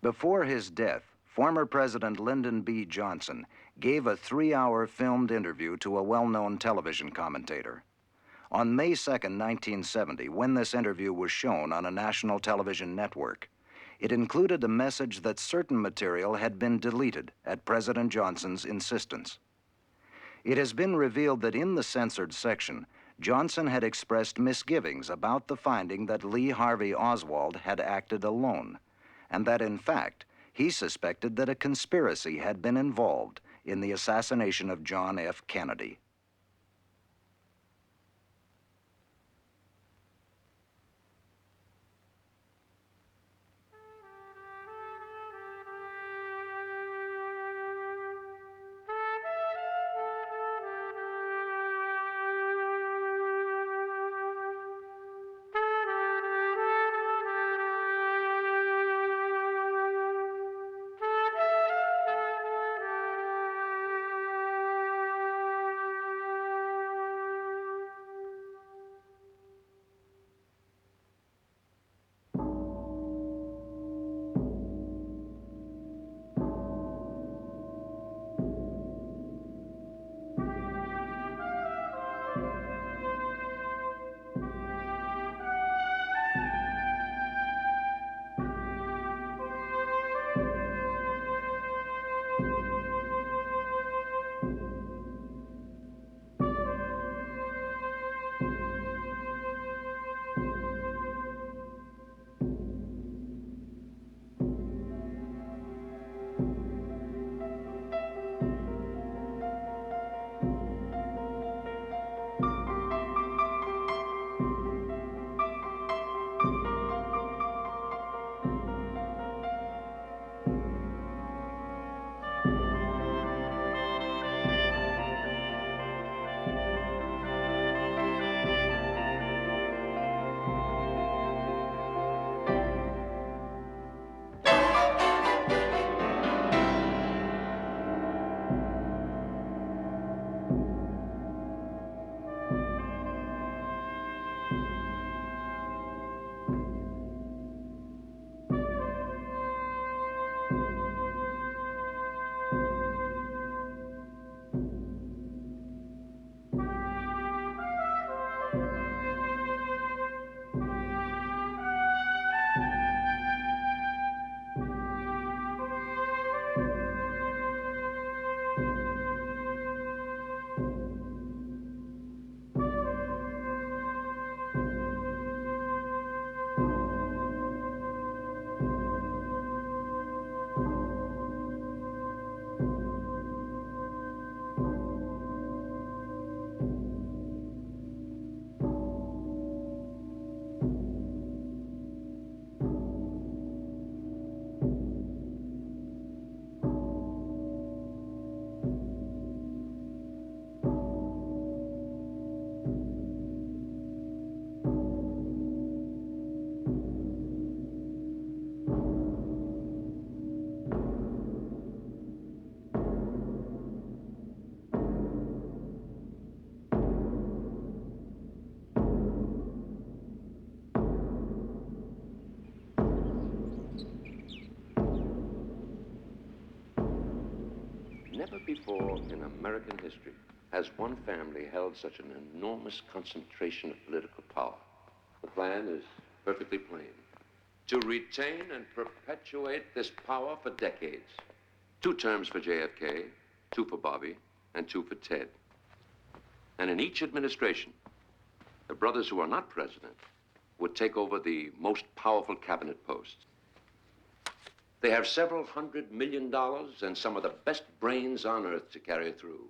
Before his death, former President Lyndon B. Johnson gave a 3-hour filmed interview to a well-known television commentator. On May 2nd, 1970, when this interview was shown on a national television network, it included a message that certain material had been deleted at President Johnson's insistence. It has been revealed that in the censored section, Johnson had expressed misgivings about the finding that Lee Harvey Oswald had acted alone, and that in fact, he suspected that a conspiracy had been involved in the assassination of John F. Kennedy. Never before in American history has one family held such an enormous concentration of political power. The plan is perfectly plain: to retain and perpetuate this power for decades. 2 terms for JFK, 2 for Bobby, and 2 for Ted. And in each administration, the brothers who are not president would take over the most powerful cabinet posts. They have several $100 million and some of the best brains on earth to carry through.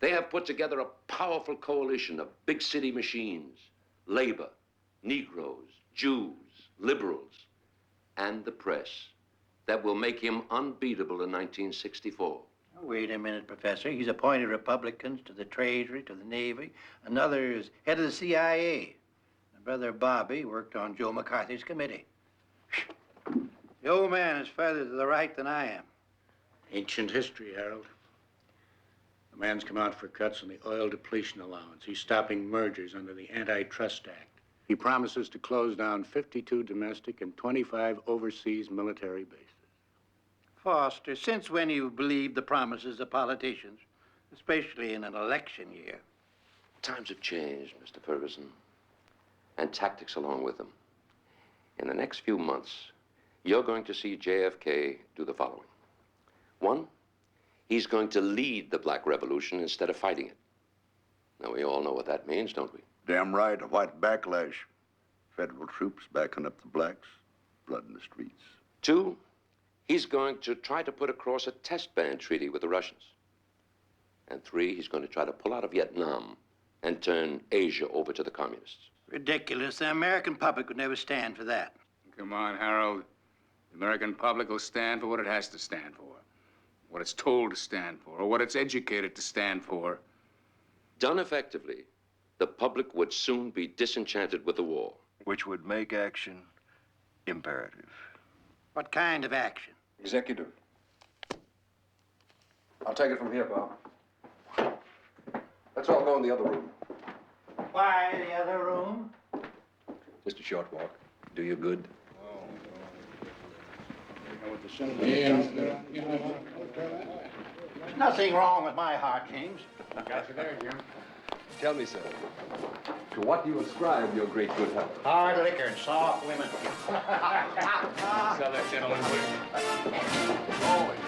They have put together a powerful coalition of big city machines, labor, Negroes, Jews, liberals, and the press that will make him unbeatable in 1964. Wait a minute, Professor. He's appointed Republicans to the Treasury, to the Navy. Another is head of the CIA. My brother Bobby worked on Joe McCarthy's committee. The old man is further to the right than I am. Ancient history, Harold. The man's come out for cuts on the oil depletion allowance. He's stopping mergers under the Antitrust Act. He promises to close down 52 domestic and 25 overseas military bases. Foster, since when you believe the promises of politicians, especially in an election year? Times have changed, Mr. Ferguson, and tactics along with them. In the next few months, you're going to see JFK do the following. One, he's going to lead the Black Revolution instead of fighting it. Now, we all know what that means, don't we? Damn right, a white backlash. Federal troops backing up the blacks, blood in the streets. Two, he's going to try to put across a test ban treaty with the Russians. And three, he's going to try to pull out of Vietnam and turn Asia over to the communists. Ridiculous. The American public would never stand for that. Come on, Harold. The American public will stand for what it has to stand for, what it's told to stand for, or what it's educated to stand for. Done effectively, the public would soon be disenchanted with the war. Which would make action imperative. What kind of action? Executive. I'll take it from here, Bob. Let's all go in the other room. Why the other room? Just a short walk. Do you good. There's nothing wrong with my heart, James. Got you there, Jim. Tell me, sir, to what do you ascribe your great good health? Hard liquor and soft women. Sell that gentleman, please. Always.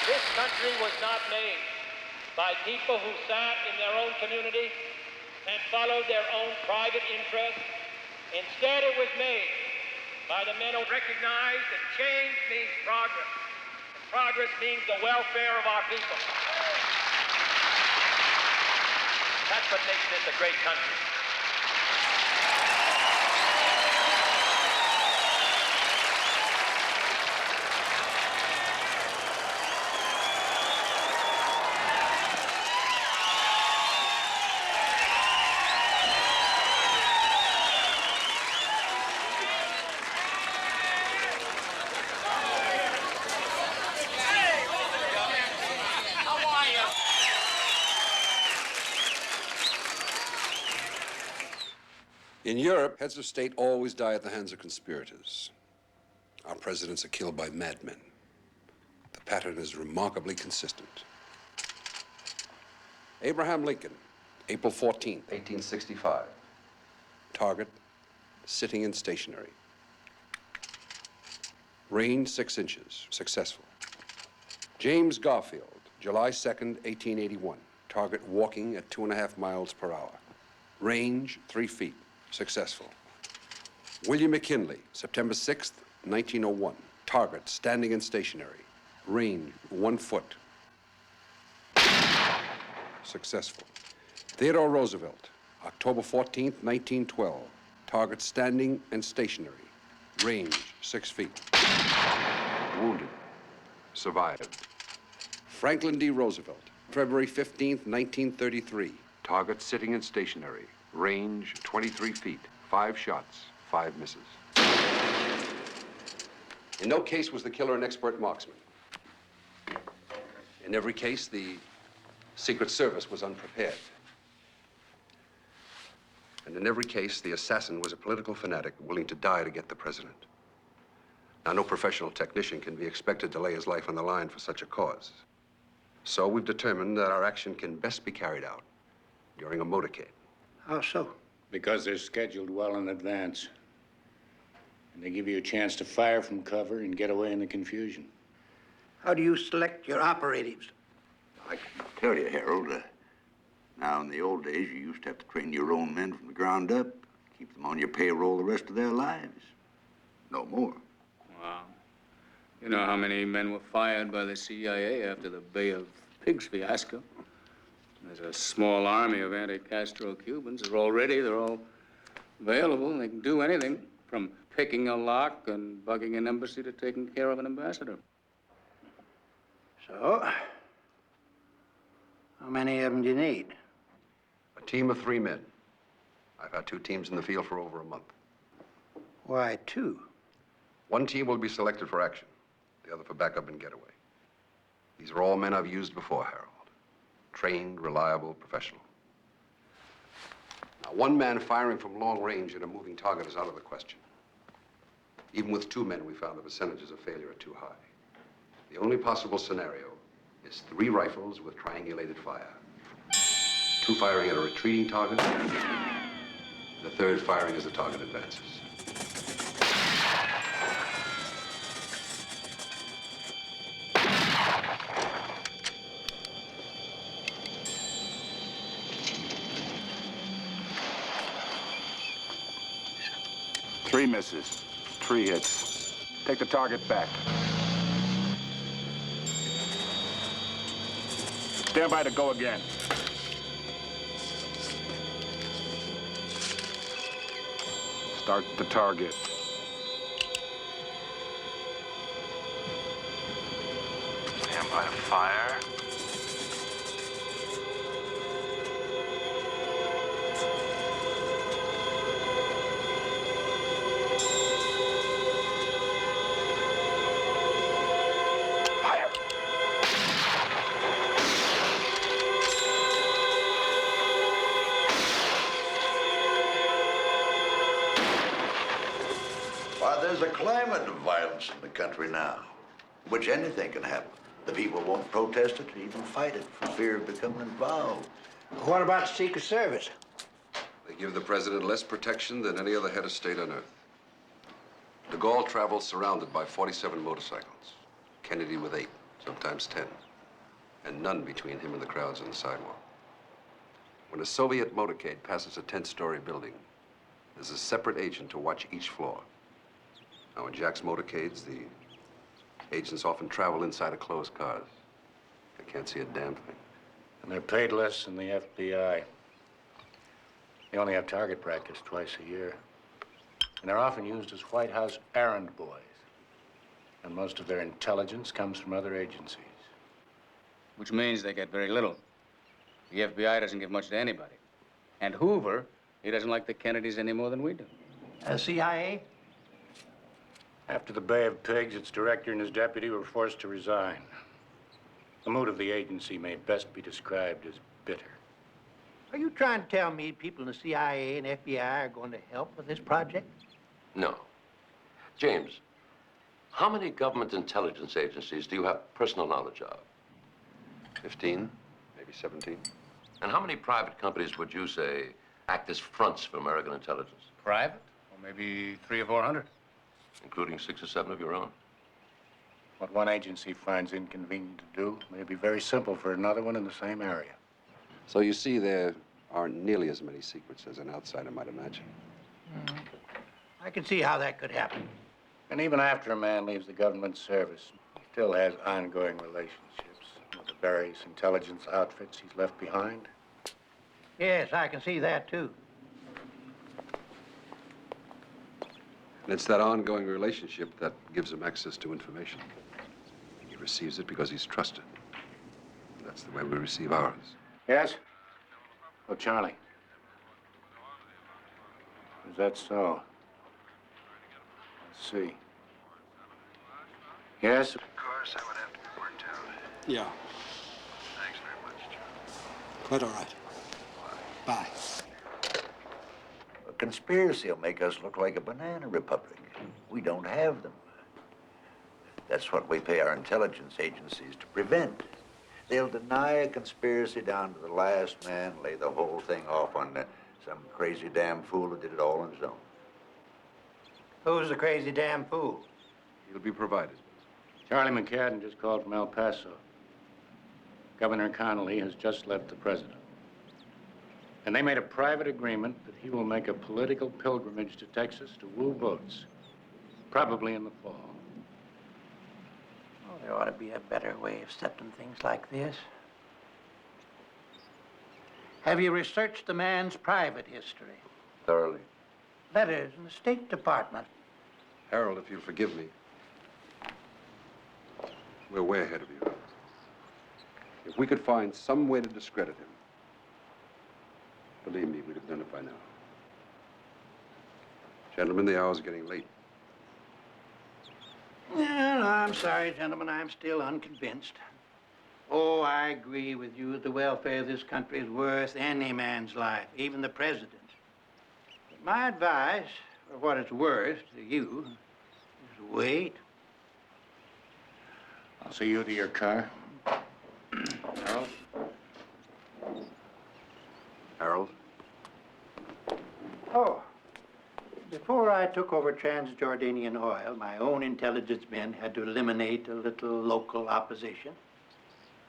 This country was not made by people who sat in their own community and followed their own private interests. Instead, it was made by the men who recognize that change means progress. And progress means the welfare of our people. That's what makes this a great country. In Europe, heads of state always die at the hands of conspirators. Our presidents are killed by madmen. The pattern is remarkably consistent. Abraham Lincoln, April 14th, 1865. target, sitting and stationary. Range 6 inches, successful. James Garfield, July 2nd, 1881, target walking at 2.5 miles per hour. Range 3 feet, successful. William McKinley, September 6th, 1901, target standing and stationary. Range 1 foot, successful. Theodore Roosevelt, October 14th, 1912, target standing and stationary. Range 6 feet. Wounded. Survived. Franklin D. Roosevelt, February 15th, 1933. Target sitting and stationary. Range 23 feet. 5 shots, 5 misses. In no case was the killer an expert marksman. In every case, the Secret Service was unprepared. And in every case, the assassin was a political fanatic willing to die to get the president. Now, no professional technician can be expected to lay his life on the line for such a cause. So we've determined that our action can best be carried out during a motorcade. How so? Because they're scheduled well in advance. And they give you a chance to fire from cover and get away in the confusion. How do you select your operatives? I can tell you, Harold, now in the old days, you used to have to train your own men from the ground up, keep them on your payroll the rest of their lives. No more. Wow. You know how many men were fired by the CIA after the Bay of Pigs fiasco? There's a small army of anti-Castro Cubans. They're all available. They can do anything from picking a lock and bugging an embassy to taking care of an ambassador. So, how many of them do you need? A team of 3 men. I've had 2 teams in the field for over a month. Why, 2? One team will be selected for action, the other for backup and getaway. These are all men I've used before, Harold. Trained, reliable, professional. Now, one man firing from long range at a moving target is out of the question. Even with 2 men, we found the percentages of failure are too high. The only possible scenario is 3 rifles with triangulated fire. 2 firing at a retreating target, the 3rd firing as the target advances. Three misses, 3 hits. Take the target back. Stand by to go again. Start the target. Stand by to fire. There's a climate of violence in the country now, in which anything can happen. The people won't protest it or even fight it for fear of becoming involved. What about the Secret Service? They give the president less protection than any other head of state on earth. De Gaulle traveled surrounded by 47 motorcycles. Kennedy with 8, sometimes 10. And none between him and the crowds on the sidewalk. When a Soviet motorcade passes a 10-story building, there's a separate agent to watch each floor. Now, in Jack's motorcades, the agents often travel inside of closed cars. They can't see a damn thing. And they're paid less than the FBI. They only have target practice twice a year. And they're often used as White House errand boys. And most of their intelligence comes from other agencies. Which means they get very little. The FBI doesn't give much to anybody. And Hoover, he doesn't like the Kennedys any more than we do. CIA? After the Bay of Pigs, its director and his deputy were forced to resign. The mood of the agency may best be described as bitter. Are you trying to tell me people in the CIA and FBI are going to help with this project? No. James, how many government intelligence agencies do you have personal knowledge of? 15, maybe 17. And how many private companies would you say act as fronts for American intelligence? Private? Or maybe 300 or 400. Including 6 or 7 of your own. What one agency finds inconvenient to do may be very simple for another one in the same area. So you see, there aren't nearly as many secrets as an outsider might imagine. I can see how that could happen. And even after a man leaves the government service, he still has ongoing relationships with the various intelligence outfits he's left behind. Yes, I can see that, too. And it's that ongoing relationship that gives him access to information. He receives it because he's trusted. That's the way we receive ours. Yes? Oh, Charlie. Is that so? Let's see. Yes? Of course, I would have to be worked out. Yeah, Thanks very much, John. quite all right. Bye. A conspiracy will make us look like a banana republic. We don't have them. That's what we pay our intelligence agencies to prevent. They'll deny a conspiracy down to the last man, lay the whole thing off on some crazy damn fool who did it all on his own. Who's the crazy damn fool? He'll be provided. Charlie McCadden just called from El Paso. Governor Connolly has just left the president. And they made a private agreement that he will make a political pilgrimage to Texas to woo votes, probably in the fall. Oh, there ought to be a better way of setting things like this. Have you researched the man's private history? Thoroughly. Letters in the State Department. Harold, if you'll forgive me, we're way ahead of you. If we could find some way to discredit him, believe me, we'd have done it by now. Gentlemen, the hour's getting late. Well, I'm sorry, gentlemen, I'm still unconvinced. Oh, I agree with you that the welfare of this country is worth any man's life, even the president's. But my advice, for what it's worth to you, is wait. I'll see you to your car. Harold? Harold? Oh, before I took over Transjordanian oil, my own intelligence men had to eliminate a little local opposition.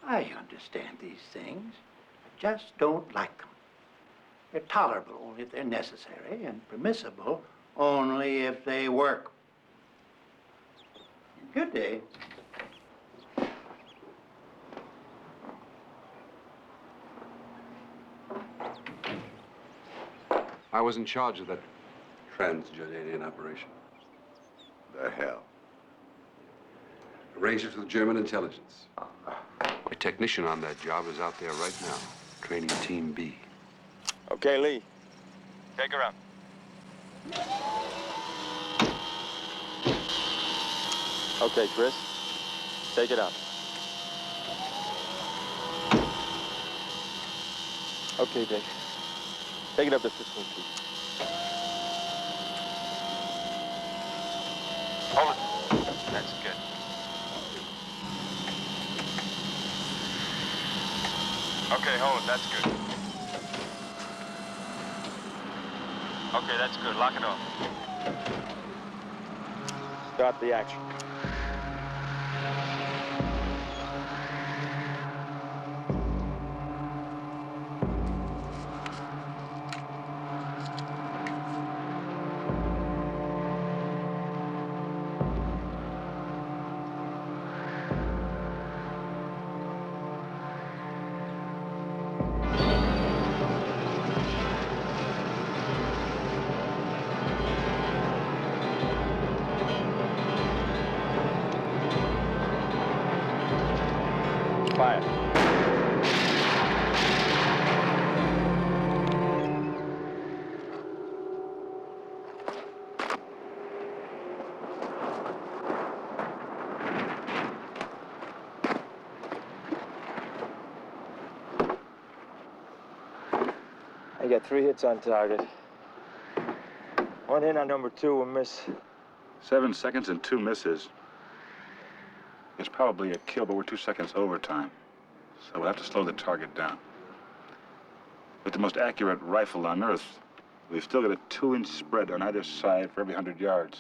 I understand these things. I just don't like them. They're tolerable only if they're necessary, and permissible only if they work. Good day. I was in charge of that Transjordanian operation. The hell? Arranged it with German intelligence. A technician on that job is out there right now, training Team B. Okay, Lee. Take her out. Okay, Chris. Take it out. Okay, Dave. Take it up to 15 feet. Hold it. That's good. Okay, hold it. That's good. Okay, that's good. Lock it off. Start the action. Fire. I got 3 hits on target. 1 hit on number 2, a miss. 7 seconds and 2 misses. It's probably a kill, but we're 2 seconds overtime. So we'll have to slow the target down. With the most accurate rifle on Earth, we've still got a 2-inch spread on either side for every 100 yards.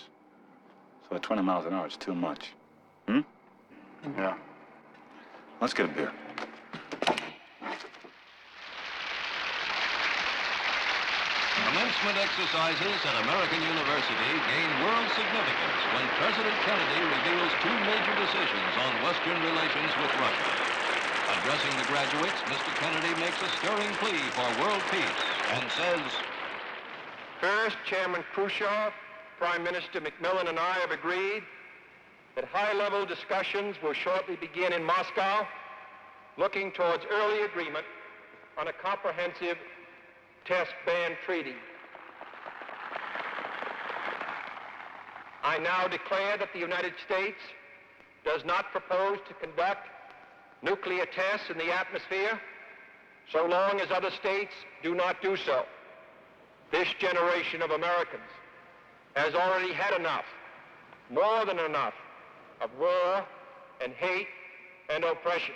So at 20 miles an hour, it's too much. Hmm? Yeah. Let's get a beer. Commencement exercises at American University gain world significance when President Kennedy reveals 2 major decisions on Western relations with Russia. Addressing the graduates, Mr. Kennedy makes a stirring plea for world peace and says, First, Chairman Khrushchev, Prime Minister Macmillan, and I have agreed that high-level discussions will shortly begin in Moscow, looking towards early agreement on a comprehensive test ban treaty. I now declare that the United States does not propose to conduct nuclear tests in the atmosphere so long as other states do not do so. This generation of Americans has already had enough, more than enough, of war and hate and oppression.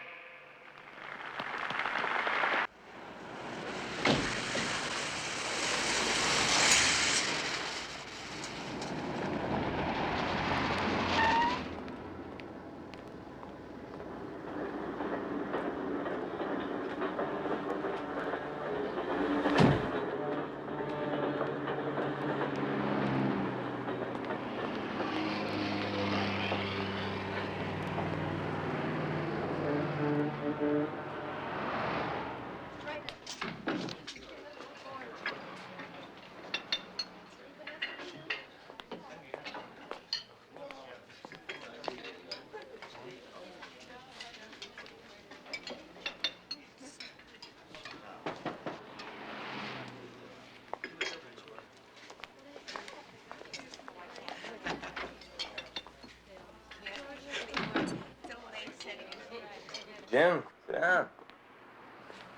Jim, sit down.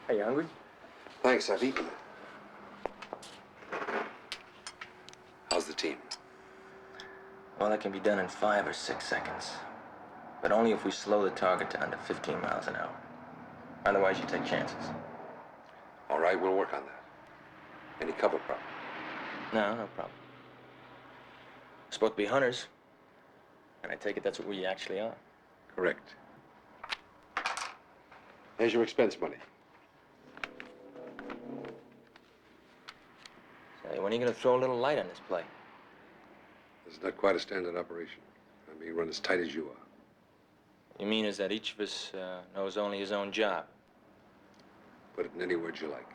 Are you hungry? Thanks, I've eaten. How's the team? Well, it can be done in 5 or 6 seconds. But only if we slow the target to under 15 miles an hour. Otherwise, you take chances. All right, we'll work on that. Any cover problem? No, no problem. We're supposed to be hunters. And I take it that's what we actually are. Correct. Here's your expense money. Say, when are you going to throw a little light on this play? This is not quite a standard operation. I may run as tight as you are. You mean is that each of us knows only his own job? Put it in any words you like.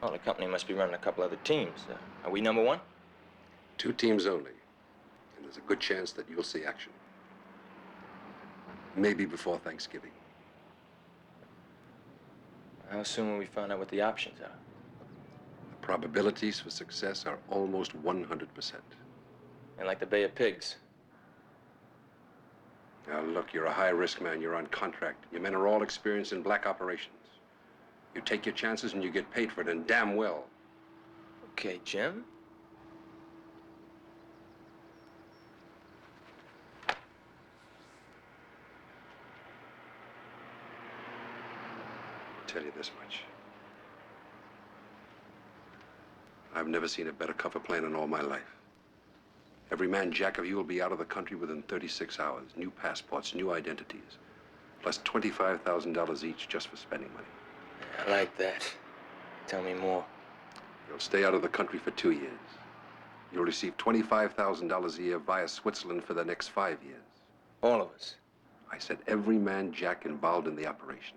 Well, the company must be running a couple other teams. Are we number one? 2 teams only. And there's a good chance that you'll see action. Maybe before Thanksgiving. How soon will we find out what the options are? The probabilities for success are almost 100%. And like the Bay of Pigs. Now, look, you're a high-risk man. You're on contract. Your men are all experienced in black operations. You take your chances and you get paid for it, and damn well. Okay, Jim. I'll tell you this much. I've never seen a better cover plan in all my life. Every man jack of you will be out of the country within 36 hours. New passports, new identities, plus $25,000 each just for spending money. I like that. Tell me more. You'll stay out of the country for 2 years. You'll receive $25,000 a year via Switzerland for the next 5 years. All of us? I said every man jack involved in the operation.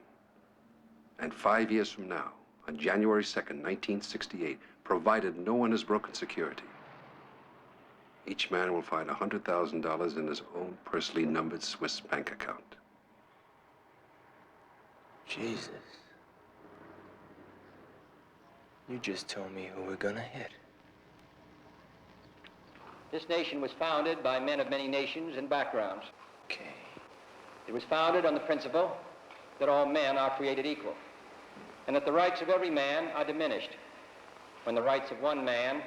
And 5 years from now, on January 2nd, 1968, provided no one has broken security, each man will find $100,000 in his own personally numbered Swiss bank account. Jesus. You just told me who we're gonna hit. This nation was founded by men of many nations and backgrounds. Okay. It was founded on the principle that all men are created equal, and that the rights of every man are diminished when the rights of one man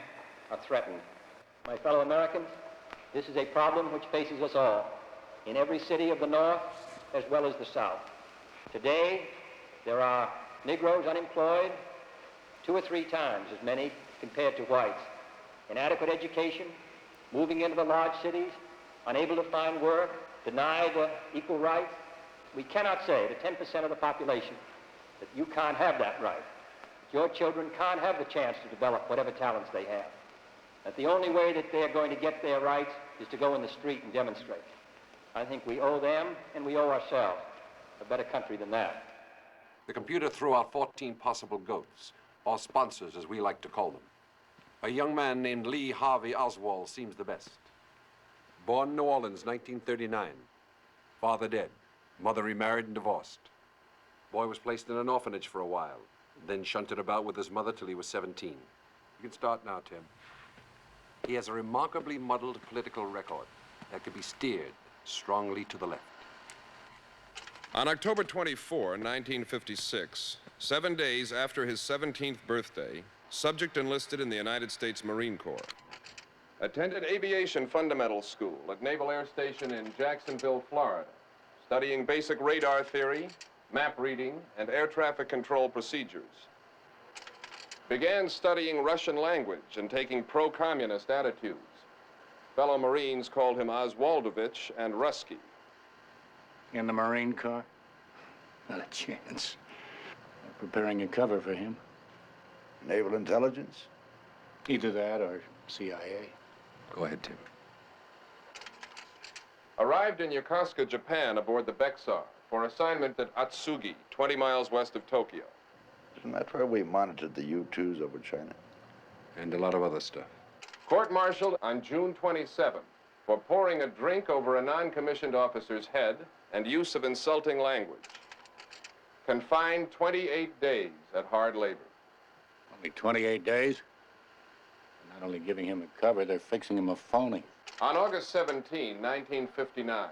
are threatened. My fellow Americans, this is a problem which faces us all, in every city of the North as well as the South. Today, there are Negroes unemployed 2 or 3 times as many compared to whites. Inadequate education, moving into the large cities, unable to find work, denied equal rights. We cannot say to 10% of the population that you can't have that right. Your children can't have the chance to develop whatever talents they have. That the only way that they're going to get their rights is to go in the street and demonstrate. I think we owe them and we owe ourselves a better country than that. The computer threw out 14 possible goats, or sponsors as we like to call them. A young man named Lee Harvey Oswald seems the best. Born in New Orleans, 1939. Father dead. Mother remarried and divorced. Boy was placed in an orphanage for a while, then shunted about with his mother till he was 17. You can start now, Tim. He has a remarkably muddled political record that could be steered strongly to the left. On October 24, 1956, 7 days after his 17th birthday, subject enlisted in the United States Marine Corps. Attended aviation fundamental school at Naval Air Station in Jacksonville, Florida, studying basic radar theory, map reading, and air traffic control procedures. Began studying Russian language and taking pro-communist attitudes. Fellow Marines called him Oswaldovich and Rusky. In the Marine Corps? Not a chance. They're preparing a cover for him. Naval intelligence? Either that or CIA. Go ahead, Tim. Arrived in Yokosuka, Japan aboard the Bexar for assignment at Atsugi, 20 miles west of Tokyo. Isn't that where we monitored the U-2s over China? And a lot of other stuff. Court-martialed on June 27 for pouring a drink over a non-commissioned officer's head and use of insulting language. Confined 28 days at hard labor. Only 28 days? They're not only giving him a cover, they're fixing him a phony. On August 17, 1959,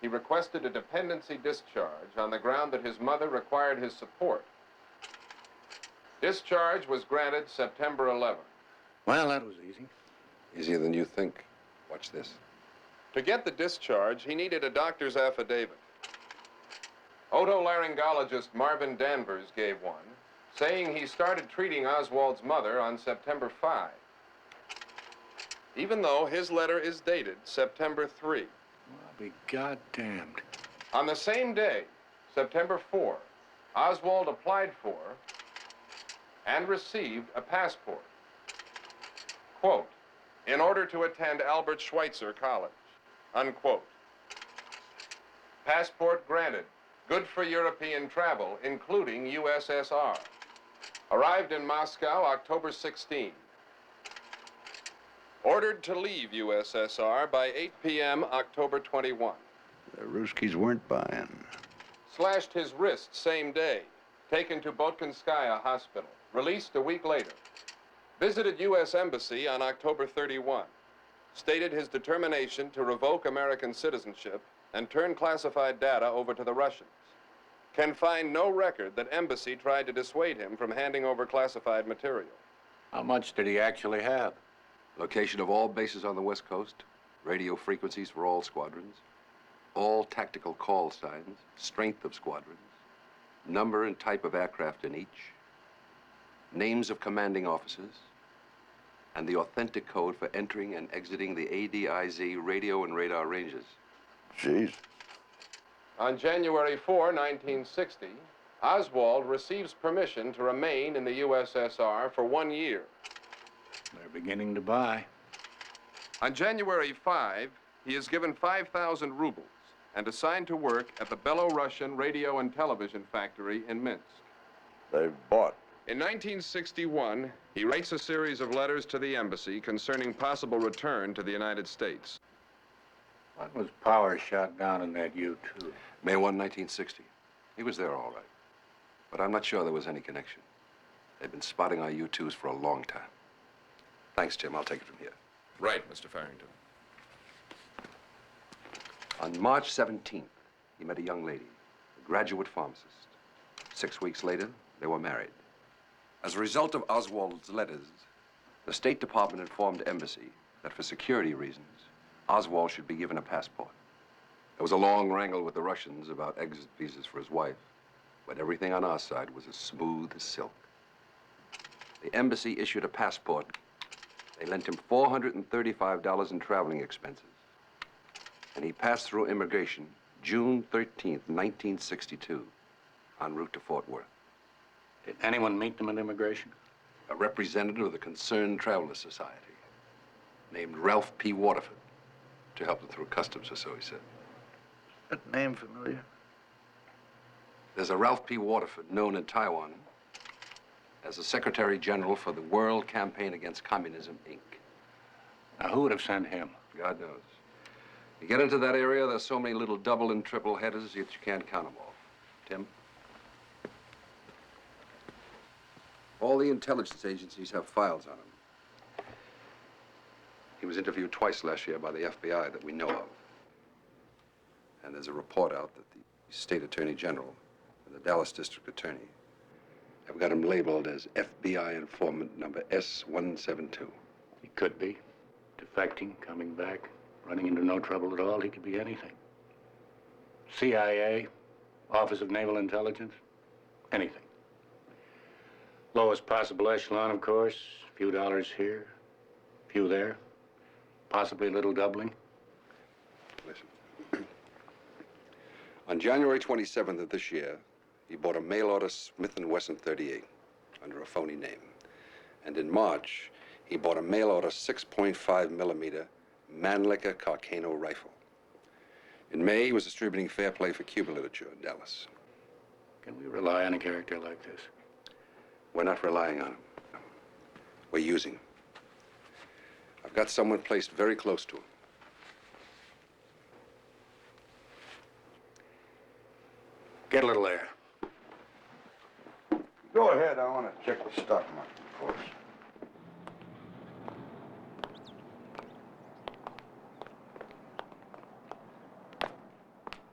he requested a dependency discharge on the ground that his mother required his support. Discharge was granted September 11th. Well, that was easy. Easier than you think. Watch this. To get the discharge, he needed a doctor's affidavit. Otolaryngologist Marvin Danvers gave one, saying he started treating Oswald's mother on September 5, even though his letter is dated September 3. Well, I'll be goddamned. On the same day, September 4, Oswald applied for and received a passport. Quote, in order to attend Albert Schweitzer College, unquote. Passport granted. Good for European travel, including USSR. Arrived in Moscow October 16. Ordered to leave USSR by 8 p.m. October 21. The Ruskies weren't buying. Slashed his wrist same day. Taken to Botkinskaya Hospital. Released a week later. Visited U.S. Embassy on October 31. Stated his determination to revoke American citizenship and turn classified data over to the Russians. Can find no record that Embassy tried to dissuade him from handing over classified material. How much did he actually have? Location of all bases on the West Coast, radio frequencies for all squadrons, all tactical call signs, strength of squadrons, number and type of aircraft in each, names of commanding officers, and the authentic code for entering and exiting the ADIZ radio and radar ranges. Jeez. On January 4, 1960, Oswald receives permission to remain in the USSR for 1 year. They're beginning to buy. On January 5, he is given 5,000 rubles and assigned to work at the Belarusian radio and television factory in Minsk. They've bought. In 1961, he writes a series of letters to the embassy concerning possible return to the United States. When was power shot down in that U-2? May 1, 1960. He was there all right. But I'm not sure there was any connection. They've been spotting our U-2s for a long time. Thanks, Jim. I'll take it from here. Right, Mr. Farrington. On March 17th, he met a young lady, a graduate pharmacist. 6 weeks later, they were married. As a result of Oswald's letters, the State Department informed Embassy that for security reasons, Oswald should be given a passport. There was a long wrangle with the Russians about exit visas for his wife, but everything on our side was as smooth as silk. The embassy issued a passport. They lent him $435 in traveling expenses, and he passed through immigration June 13th, 1962, en route to Fort Worth. Did anyone meet them at immigration? A representative of the Concerned Travelers Society, named Ralph P. Waterford, to help them through customs, or so he said. That name familiar? There's a Ralph P. Waterford known in Taiwan as the Secretary General for the World Campaign Against Communism, Inc. Now, who would have sent him? God knows. You get into that area, there's so many little double and triple headers that you can't count them all. Tim? All the intelligence agencies have files on him. He was interviewed twice last year by the FBI that we know of. And there's a report out that the State Attorney General and the Dallas District Attorney have got him labeled as FBI informant number S172. He could be. Defecting, coming back, running into no trouble at all. He could be anything. CIA, Office of Naval Intelligence, anything. Lowest possible echelon, of course. A few dollars here, a few there. Possibly a little doubling. Listen. On January 27th of this year, he bought a mail-order Smith & Wesson 38 under a phony name. And in March, he bought a mail-order 6.5 millimeter Mannlicher Carcano rifle. In May, he was distributing Fair Play for Cuba literature in Dallas. Can we rely on a character like this? We're not relying on him. We're using him. I've got someone placed very close to him. Get a little air. Go ahead. I want to check the stock market, of course.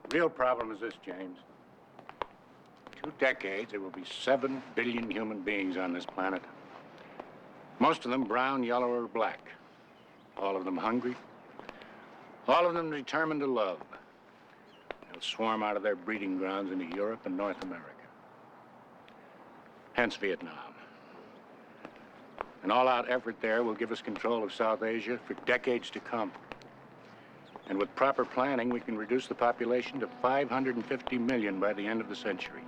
The real problem is this, James. 2 decades, there will be 7 billion human beings on this planet. Most of them brown, yellow, or black. All of them hungry. All of them determined to love. They'll swarm out of their breeding grounds into Europe and North America. Hence Vietnam. An all-out effort there will give us control of South Asia for decades to come. And with proper planning, we can reduce the population to 550 million by the end of the century.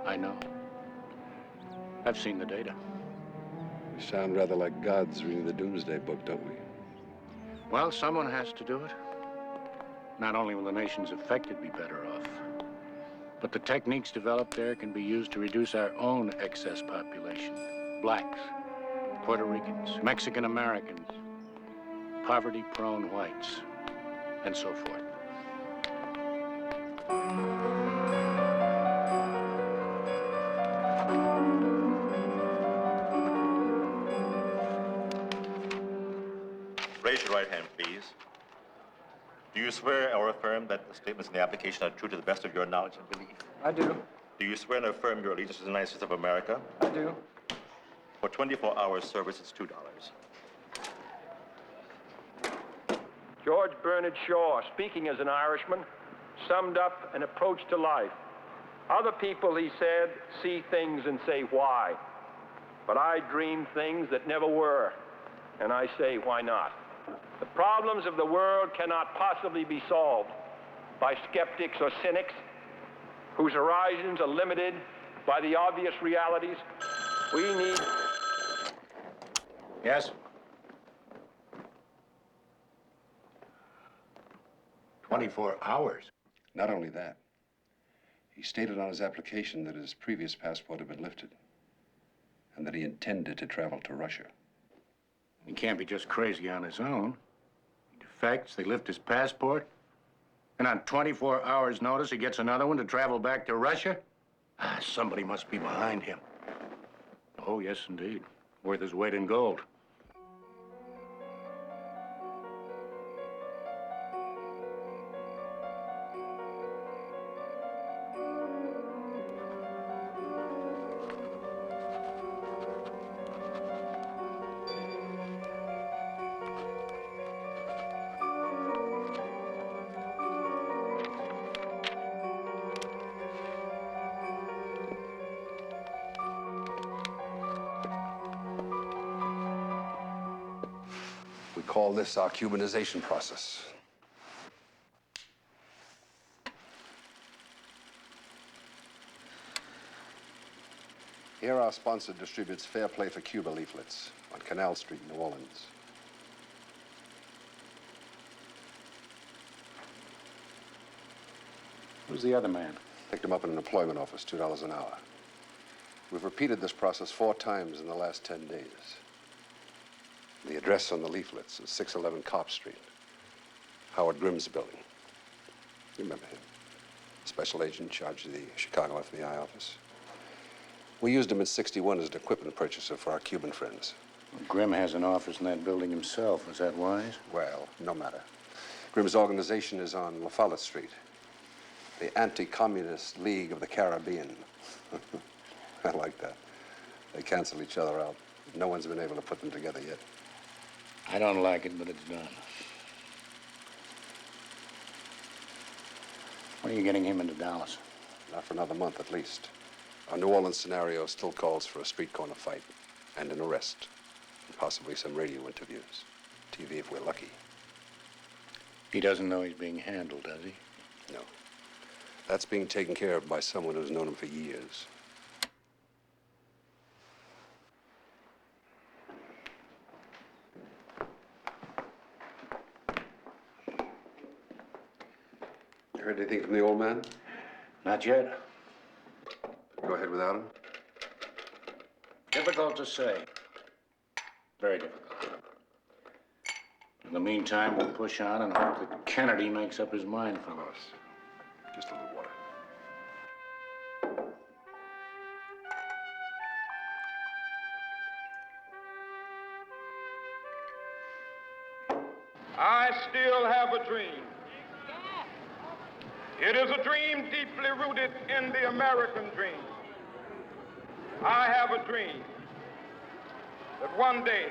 I know. I've seen the data. We sound rather like gods reading the Doomsday Book, don't we? Well, someone has to do it. Not only will the nations affected be better off, but the techniques developed there can be used to reduce our own excess population. Blacks, Puerto Ricans, Mexican Americans, poverty-prone whites, and so forth. Raise your right hand, please. Do you swear or affirm that the statements in the application are true to the best of your knowledge and belief? I do. Do you swear and affirm your allegiance to the United States of America? I do. For 24 hours service, it's $2. George Bernard Shaw, speaking as an Irishman, summed up an approach to life. Other people, he said, see things and say, why? But I dream things that never were, and I say, why not? The problems of the world cannot possibly be solved by skeptics or cynics whose horizons are limited by the obvious realities. We need... Yes? 24 hours. Not only that, he stated on his application that his previous passport had been lifted and that he intended to travel to Russia. He can't be just crazy on his own. He defects, they lift his passport, and on 24 hours' notice, he gets another one to travel back to Russia? Somebody must be behind him. Oh, yes, indeed. Worth his weight in gold. We call this our humanization process. Here our sponsor distributes Fair Play for Cuba leaflets on Canal Street, New Orleans. Who's the other man? Picked him up in an employment office, $2 an hour. We've repeated this process 4 times in the last 10 days. The address on the leaflets is 611 Copp Street, Howard Grimm's building. You remember him? Special agent in charge of the Chicago FBI office. We used him in '61 as an equipment purchaser for our Cuban friends. Well, Grimm has an office in that building himself. Is that wise? Well, no matter. Grimm's organization is on La Follette Street, the Anti-Communist League of the Caribbean. I like that. They cancel each other out. No one's been able to put them together yet. I don't like it, but it's done. When are you getting him into Dallas? Not for another month, at least. Our New Orleans scenario still calls for a street corner fight and an arrest, and possibly some radio interviews. TV if we're lucky. He doesn't know he's being handled, does he? No. That's being taken care of by someone who's known him for years. You heard anything from the old man? Not yet. Go ahead without him? Difficult to say. Very difficult. In the meantime, we'll push on and hope that Kennedy makes up his mind for us. Just a little water. I still have a dream. It is a dream deeply rooted in the American dream. I have a dream that one day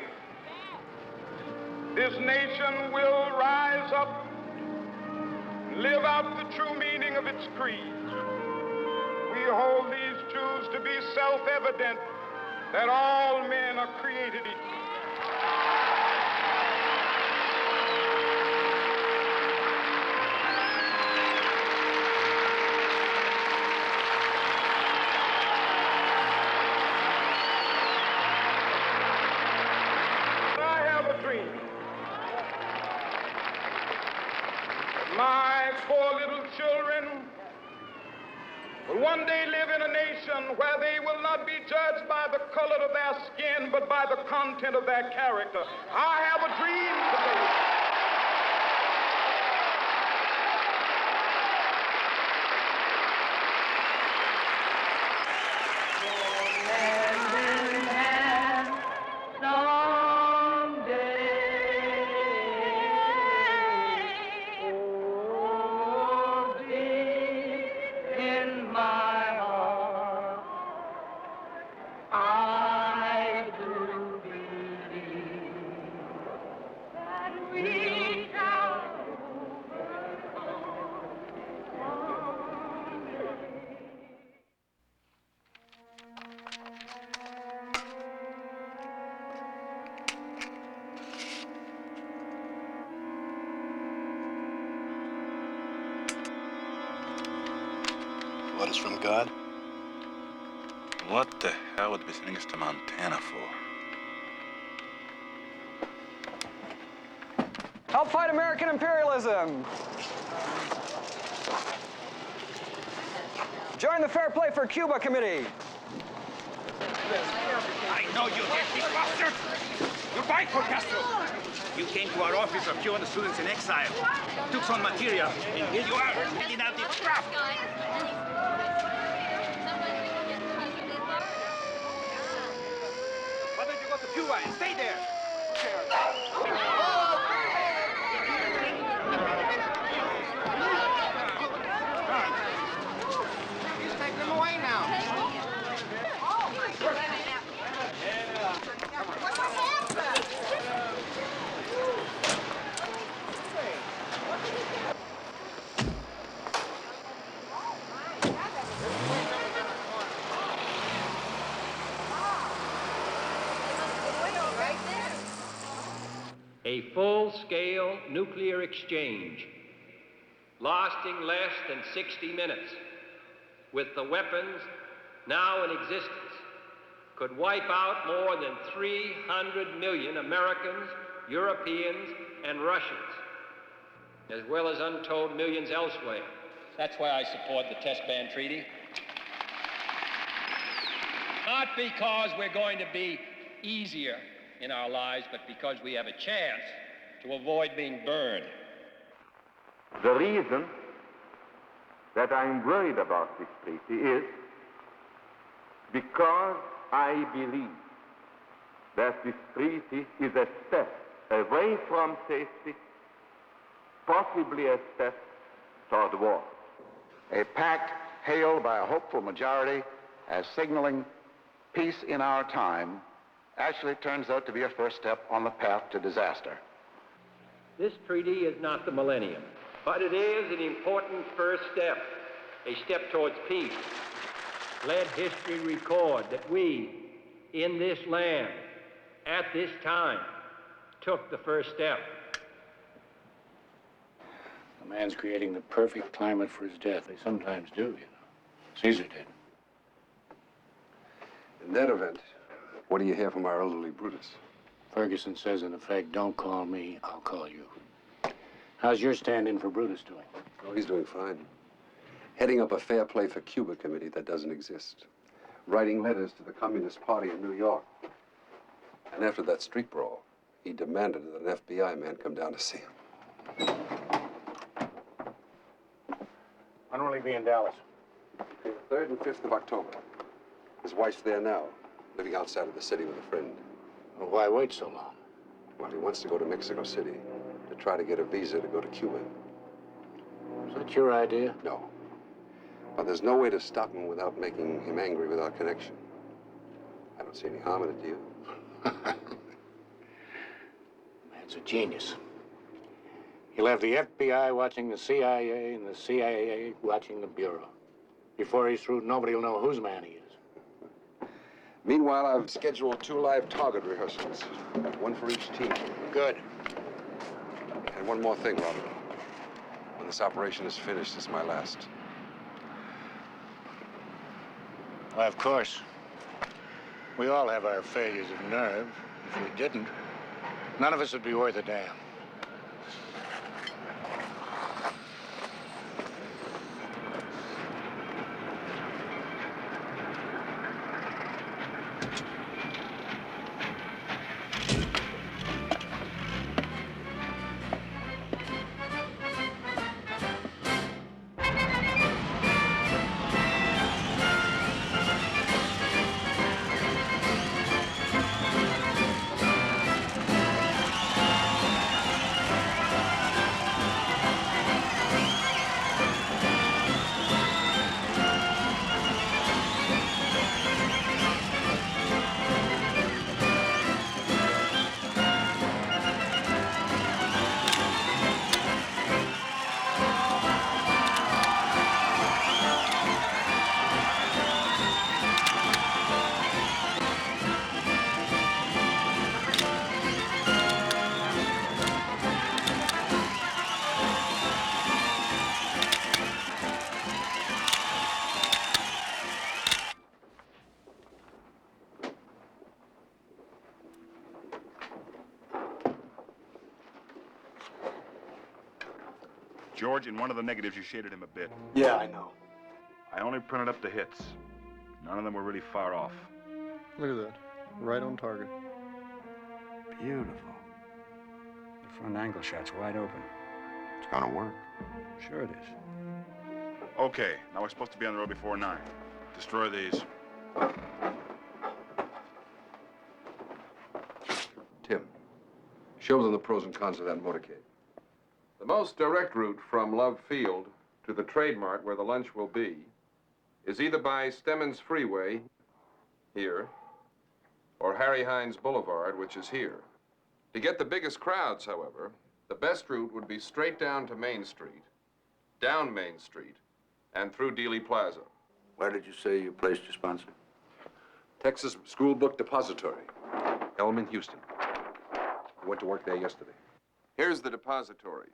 this nation will rise up, live out the true meaning of its creed. We hold these truths to be self-evident, that all men are created equal. I have a dream that my four little children will one day live in a nation where they will not be judged by the color of their skin, but by the content of their character. I have a dream today. What is from God? What the hell would we sending us to Montana for? Help fight American imperialism. Join the Fair Play for Cuba Committee. I know you, dirty bastard! You're right for Castro. You came to our office of Cuban students in exile, took some material, and here you are, handing out this crap. Why don't you go to Cuba and stay there? Just take them away now. A full-scale nuclear exchange lasting less than 60 minutes with the weapons now in existence could wipe out more than 300 million Americans, Europeans, and Russians, as well as untold millions elsewhere. That's why I support the test ban treaty. Not because we're going to be easier in our lives, but because we have a chance to avoid being burned. The reason that I'm worried about this treaty is because I believe that this treaty is a step away from safety, possibly a step toward war. A pact hailed by a hopeful majority as signaling peace in our time actually turns out to be a first step on the path to disaster. This treaty is not the millennium, but it is an important first step, a step towards peace. Let history record that we, in this land, at this time, took the first step. The man's creating the perfect climate for his death. They sometimes do, you know. Caesar did. In that event, what do you hear from our elderly Brutus? Ferguson says, in effect, don't call me, I'll call you. How's your stand-in for Brutus doing? Oh, he's doing fine. Heading up a Fair Play for Cuba committee that doesn't exist. Writing letters to the Communist Party in New York. And after that street brawl, he demanded that an FBI man come down to see him. When will he be in Dallas? The 3rd and 5th of October. His wife's there now, living outside of the city with a friend. Well, why wait so long? Well, he wants to go to Mexico City to try to get a visa to go to Cuba. that your idea? No. But there's no way to stop him without making him angry with our connection. I don't see any harm in it, do you? Man's a genius. He'll have the FBI watching the CIA and the CIA watching the Bureau. Before he's through, nobody will know whose man he is. Meanwhile, I've scheduled 2 live target rehearsals, one for each team. Good. And one more thing, Robert. When this operation is finished, it's my last. Why, of course. We all have our failures of nerve. If we didn't, none of us would be worth a damn. George, in one of the negatives, you shaded him a bit. Yeah, I know. I only printed up the hits. None of them were really far off. Look at that. Right on target. Beautiful. The front angle shot's wide open. It's gonna work. Sure it is. Okay, now we're supposed to be on the road before 9. Destroy these. Tim, show them the pros and cons of that motorcade. The most direct route from Love Field to the Trade Mart, where the lunch will be, is either by Stemmons Freeway, here, or Harry Hines Boulevard, which is here. To get the biggest crowds, however, the best route would be straight down to Main Street, down Main Street, and through Dealey Plaza. Where did you say you placed your sponsor? Texas School Book Depository, Elm in Houston. I went to work there yesterday. Here's the depository.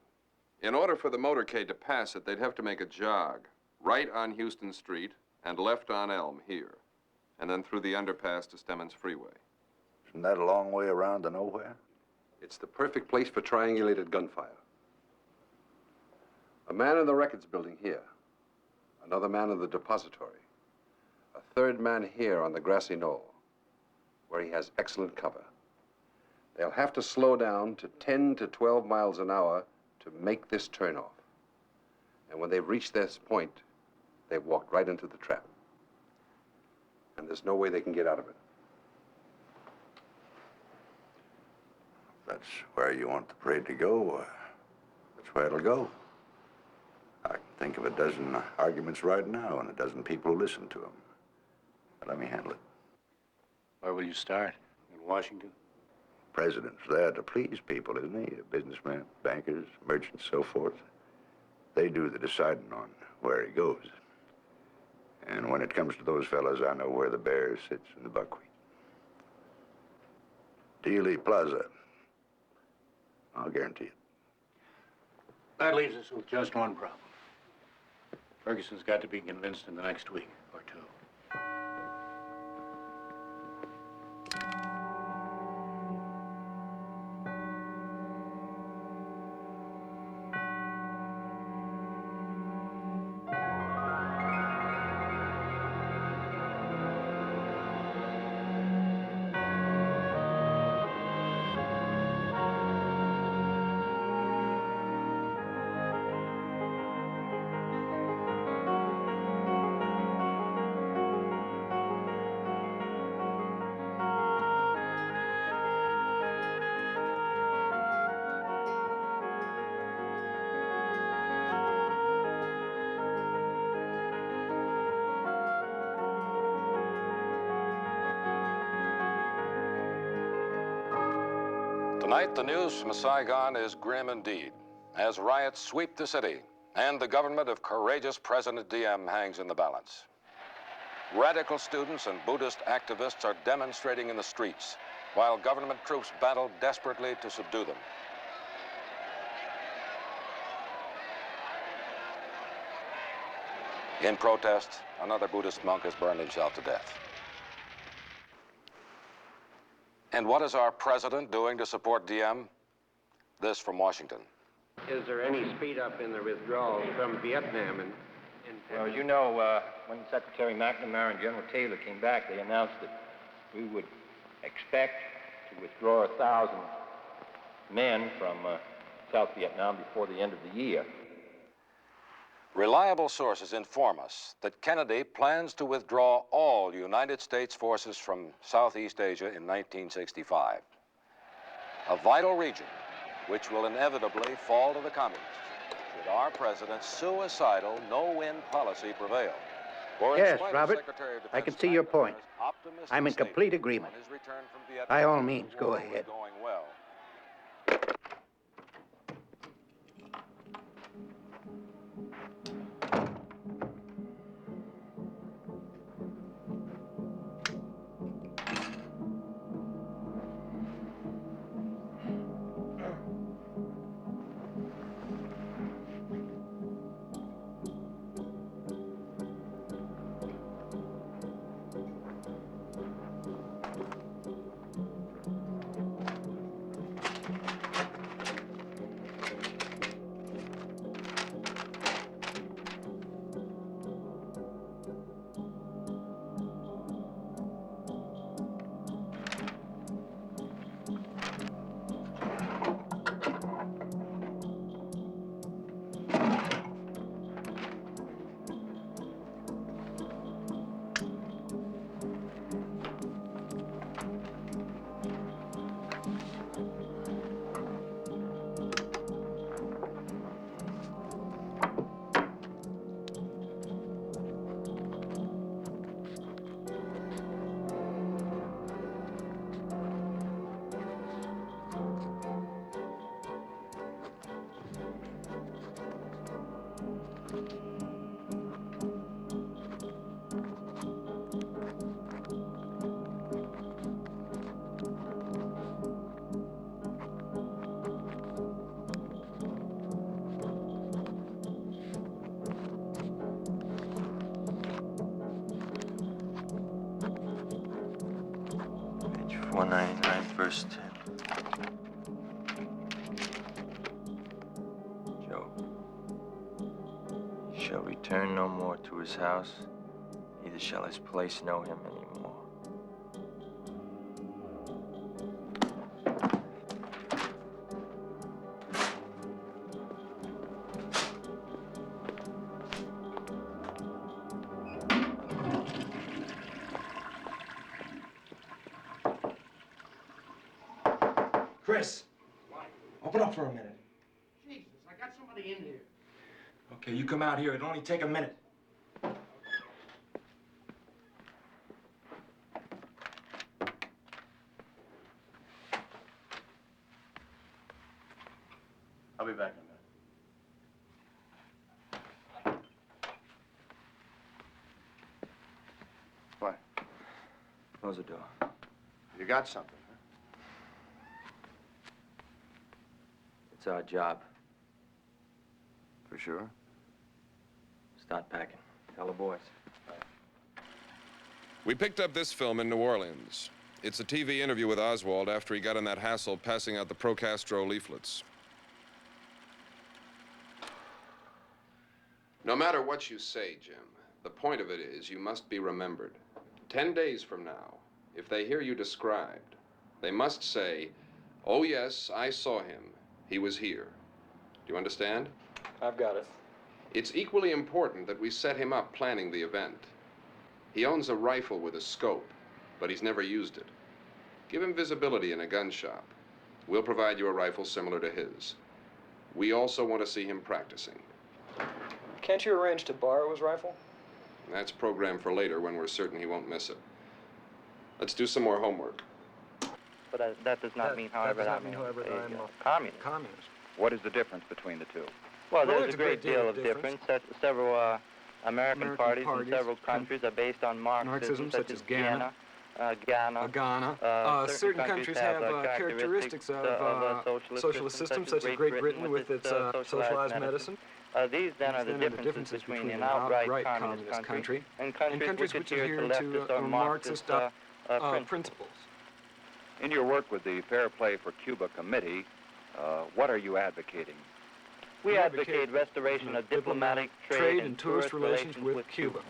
In order for the motorcade to pass it, they'd have to make a jog right on Houston Street and left on Elm here, and then through the underpass to Stemmons Freeway. Isn't that a long way around to nowhere? It's the perfect place for triangulated gunfire. A man in the records building here, another man in the depository, a third man here on the grassy knoll, where he has excellent cover. They'll have to slow down to 10 to 12 miles an hour to make this turnoff. And when they've reached this point, they've walked right into the trap. And there's no way they can get out of it. That's where you want the parade to go. That's where it'll go. I can think of a dozen arguments right now and a dozen people who listen to them. But let me handle it. Where will you start? In Washington? President's there to please people, isn't he? Businessmen, bankers, merchants, so forth. They do the deciding on where he goes. And when it comes to those fellas, I know where the bear sits in the buckwheat. Dealey Plaza. I'll guarantee it. That leaves us with just one problem. Ferguson's got to be convinced in the next week or two. Tonight, the news from Saigon is grim indeed, as riots sweep the city and the government of courageous President Diem hangs in the balance. Radical students and Buddhist activists are demonstrating in the streets, while government troops battle desperately to subdue them. In protest, another Buddhist monk has burned himself to death. And what is our president doing to support Diem? This from Washington. Is there any speed up in the withdrawal from Vietnam? Well, as you know, when Secretary McNamara and General Taylor came back, they announced that we would expect to withdraw 1,000 men from South Vietnam before the end of the year. Reliable sources inform us that Kennedy plans to withdraw all United States forces from Southeast Asia in 1965. A vital region which will inevitably fall to the communists should our president's suicidal no-win policy prevail. For in Yes, spite of Robert, Secretary of I Defense can see your point. McNamara's optimistic I'm in statement complete agreement. on his return from Vietnam, By all means, the go war was ahead. going well. Page 499, verse 10. Job shall return no more to his house, neither shall his place know him anymore. Chris, open up for a minute. Jesus, I got somebody in here. Okay, you come out here. It'll only take a minute. I'll be back in a minute. What? Close the door. You got something, huh? It's our job. For sure? Start packing. Tell the boys. We picked up this film in New Orleans. It's a TV interview with Oswald after he got in that hassle passing out the pro-Castro leaflets. No matter what you say, Jim, the point of it is you must be remembered. 10 days from now, if they hear you described, they must say, "Oh yes, I saw him. He was here." Do you understand? I've got it. It's equally important that we set him up planning the event. He owns a rifle with a scope, but he's never used it. Give him visibility in a gun shop. We'll provide you a rifle similar to his. We also want to see him practicing. Can't you arrange to borrow his rifle? That's programmed for later when we're certain he won't miss it. Let's do some more homework. but that does not mean, however, that I'm a communist. Communist. What is the difference between the two? Well, there's a great deal of difference. Several American parties in several countries are based on Marxism, such as Ghana. Certain countries have characteristics of socialist systems, such as Great Britain with its socialized medicine. These then are the differences between an outright communist country and countries which adhere to leftist or Marxist principles. In your work with the Fair Play for Cuba Committee, what are you advocating? We advocate restoration of diplomatic, trade, and tourist relations with Cuba.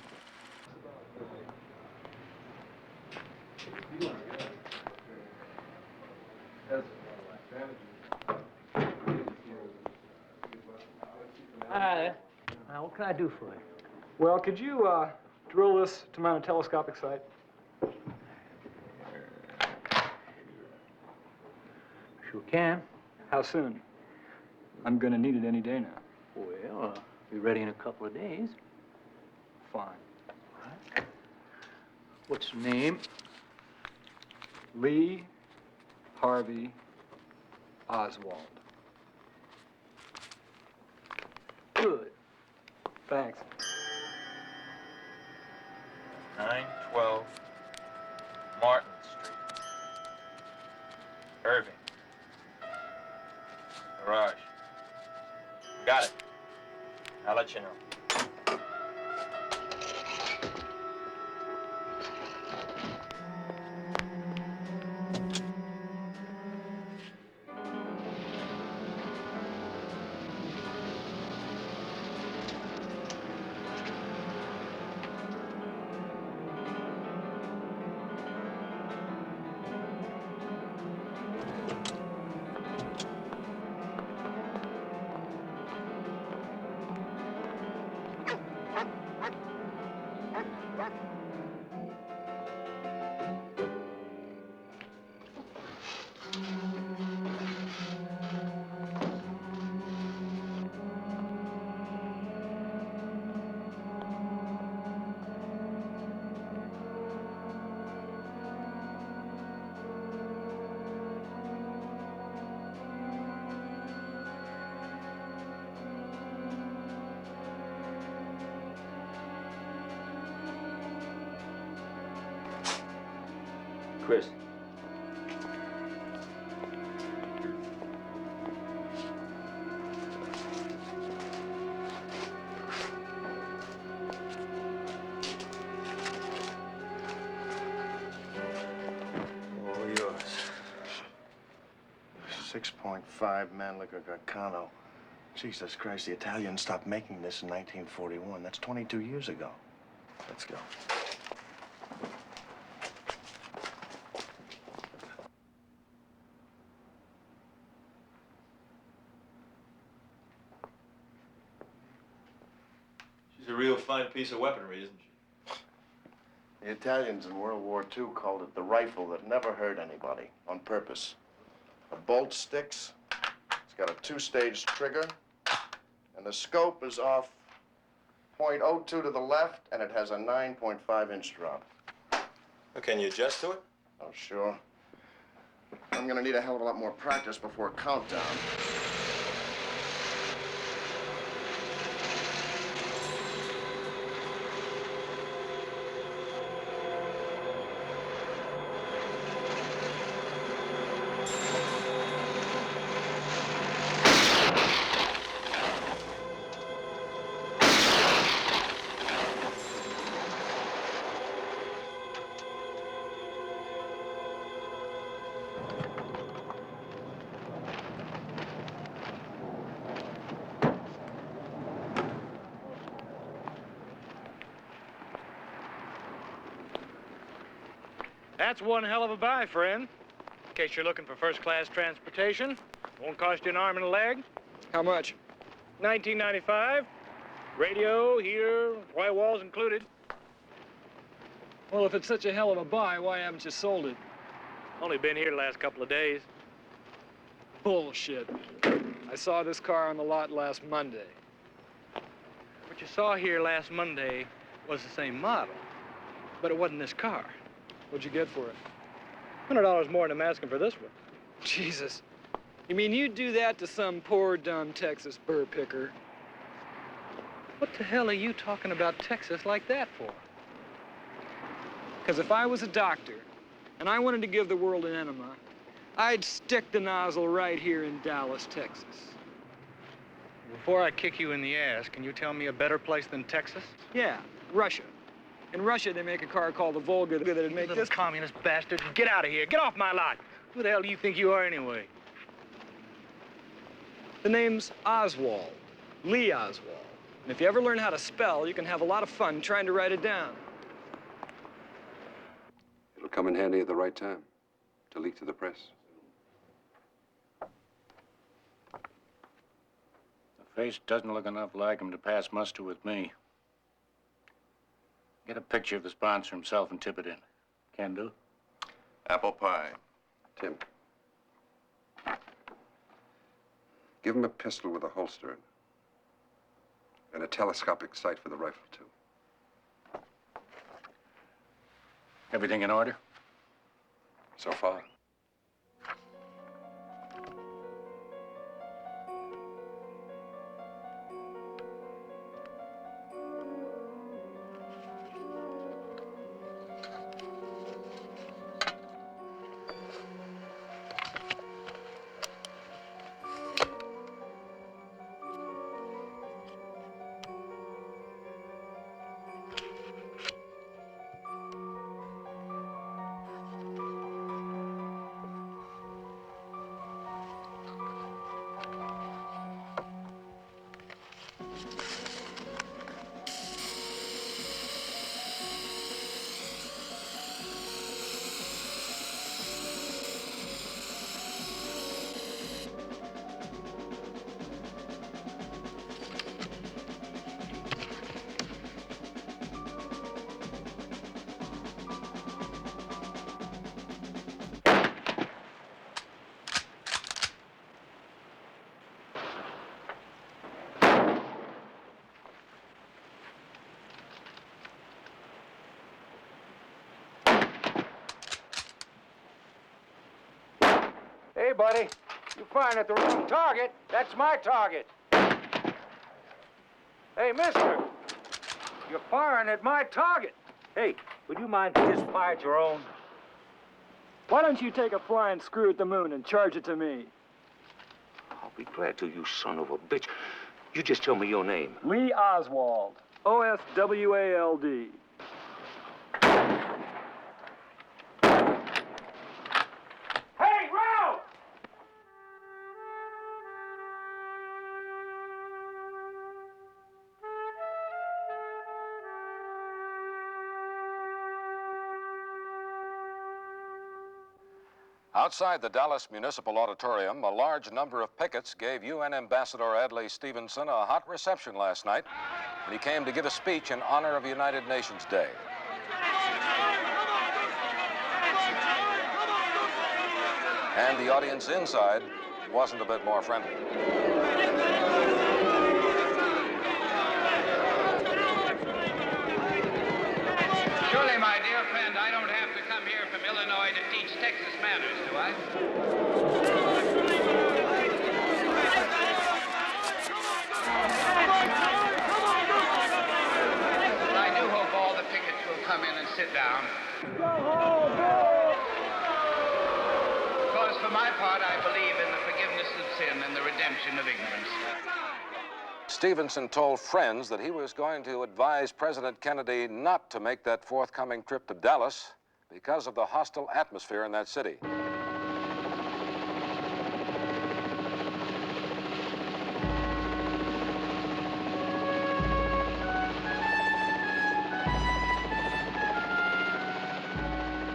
Hi. What can I do for you? Well, could you drill this to mount a telescopic sight? Sure can. How soon? I'm gonna need it any day now. Well, be ready in a couple of days. Fine. Right. What's the name? Lee Harvey Oswald. Good. Thanks. 912 Martin Street. Irving. Garage. Got it. I'll let you know. Chris. All yours. 6.5 Mannlicher Garcano. Jesus Christ, the Italians stopped making this in 1941. That's 22 years ago. Let's go. She's a real fine piece of weaponry, isn't she? The Italians in World War II called it the rifle that never hurt anybody, on purpose. The bolt sticks, it's got a two-stage trigger, and the scope is off .02 to the left, and it has a 9.5-inch drop. Can you adjust to it? Oh, sure. I'm gonna need a hell of a lot more practice before countdown. That's one hell of a buy, friend. In case you're looking for first-class transportation. Won't cost you an arm and a leg. How much? $19.95. Radio, heater, white walls included. Well, if it's such a hell of a buy, why haven't you sold it? Only been here the last couple of days. Bullshit. I saw this car on the lot last Monday. What you saw here last Monday was the same model, but it wasn't this car. What'd you get for it? $100 more than I'm asking for this one. Jesus. You mean you'd do that to some poor, dumb Texas burr picker? What the hell are you talking about Texas like that for? Because if I was a doctor and I wanted to give the world an enema, I'd stick the nozzle right here in Dallas, Texas. Before I kick you in the ass, can you tell me a better place than Texas? Yeah, Russia. In Russia, they make a car called the Volga that'd make this communist bastard. Get out of here. Get off my lot. Who the hell do you think you are anyway? The name's Oswald. Lee Oswald. And if you ever learn how to spell, you can have a lot of fun trying to write it down. It'll come in handy at the right time to leak to the press. The face doesn't look enough like him to pass muster with me. Get a picture of the sponsor himself and tip it in. Can do. Apple pie. Tim. Give him a pistol with a holster in it. And a telescopic sight for the rifle, too. Everything in order? So far. Hey, buddy, you're firing at the wrong target. That's my target. Hey, mister, you're firing at my target. Hey, would you mind if you just fired your own? Why don't you take a flying screw at the moon and charge it to me? I'll be glad to, you son of a bitch. You just tell me your name. Lee Oswald. O-S-W-A-L-D. Hey, Ralph! Outside the Dallas Municipal Auditorium, a large number of pickets gave UN Ambassador Adlai Stevenson a hot reception last night when he came to give a speech in honor of United Nations Day. And the audience inside wasn't a bit more friendly. Surely, my dear friend, I don't have to come here from Illinois to teach Texas manners, do I? Well, I do hope all the pickets will come in and sit down. Because for my part, I believe in the forgiveness of sin and the redemption of ignorance. Stevenson told friends that he was going to advise President Kennedy not to make that forthcoming trip to Dallas because of the hostile atmosphere in that city.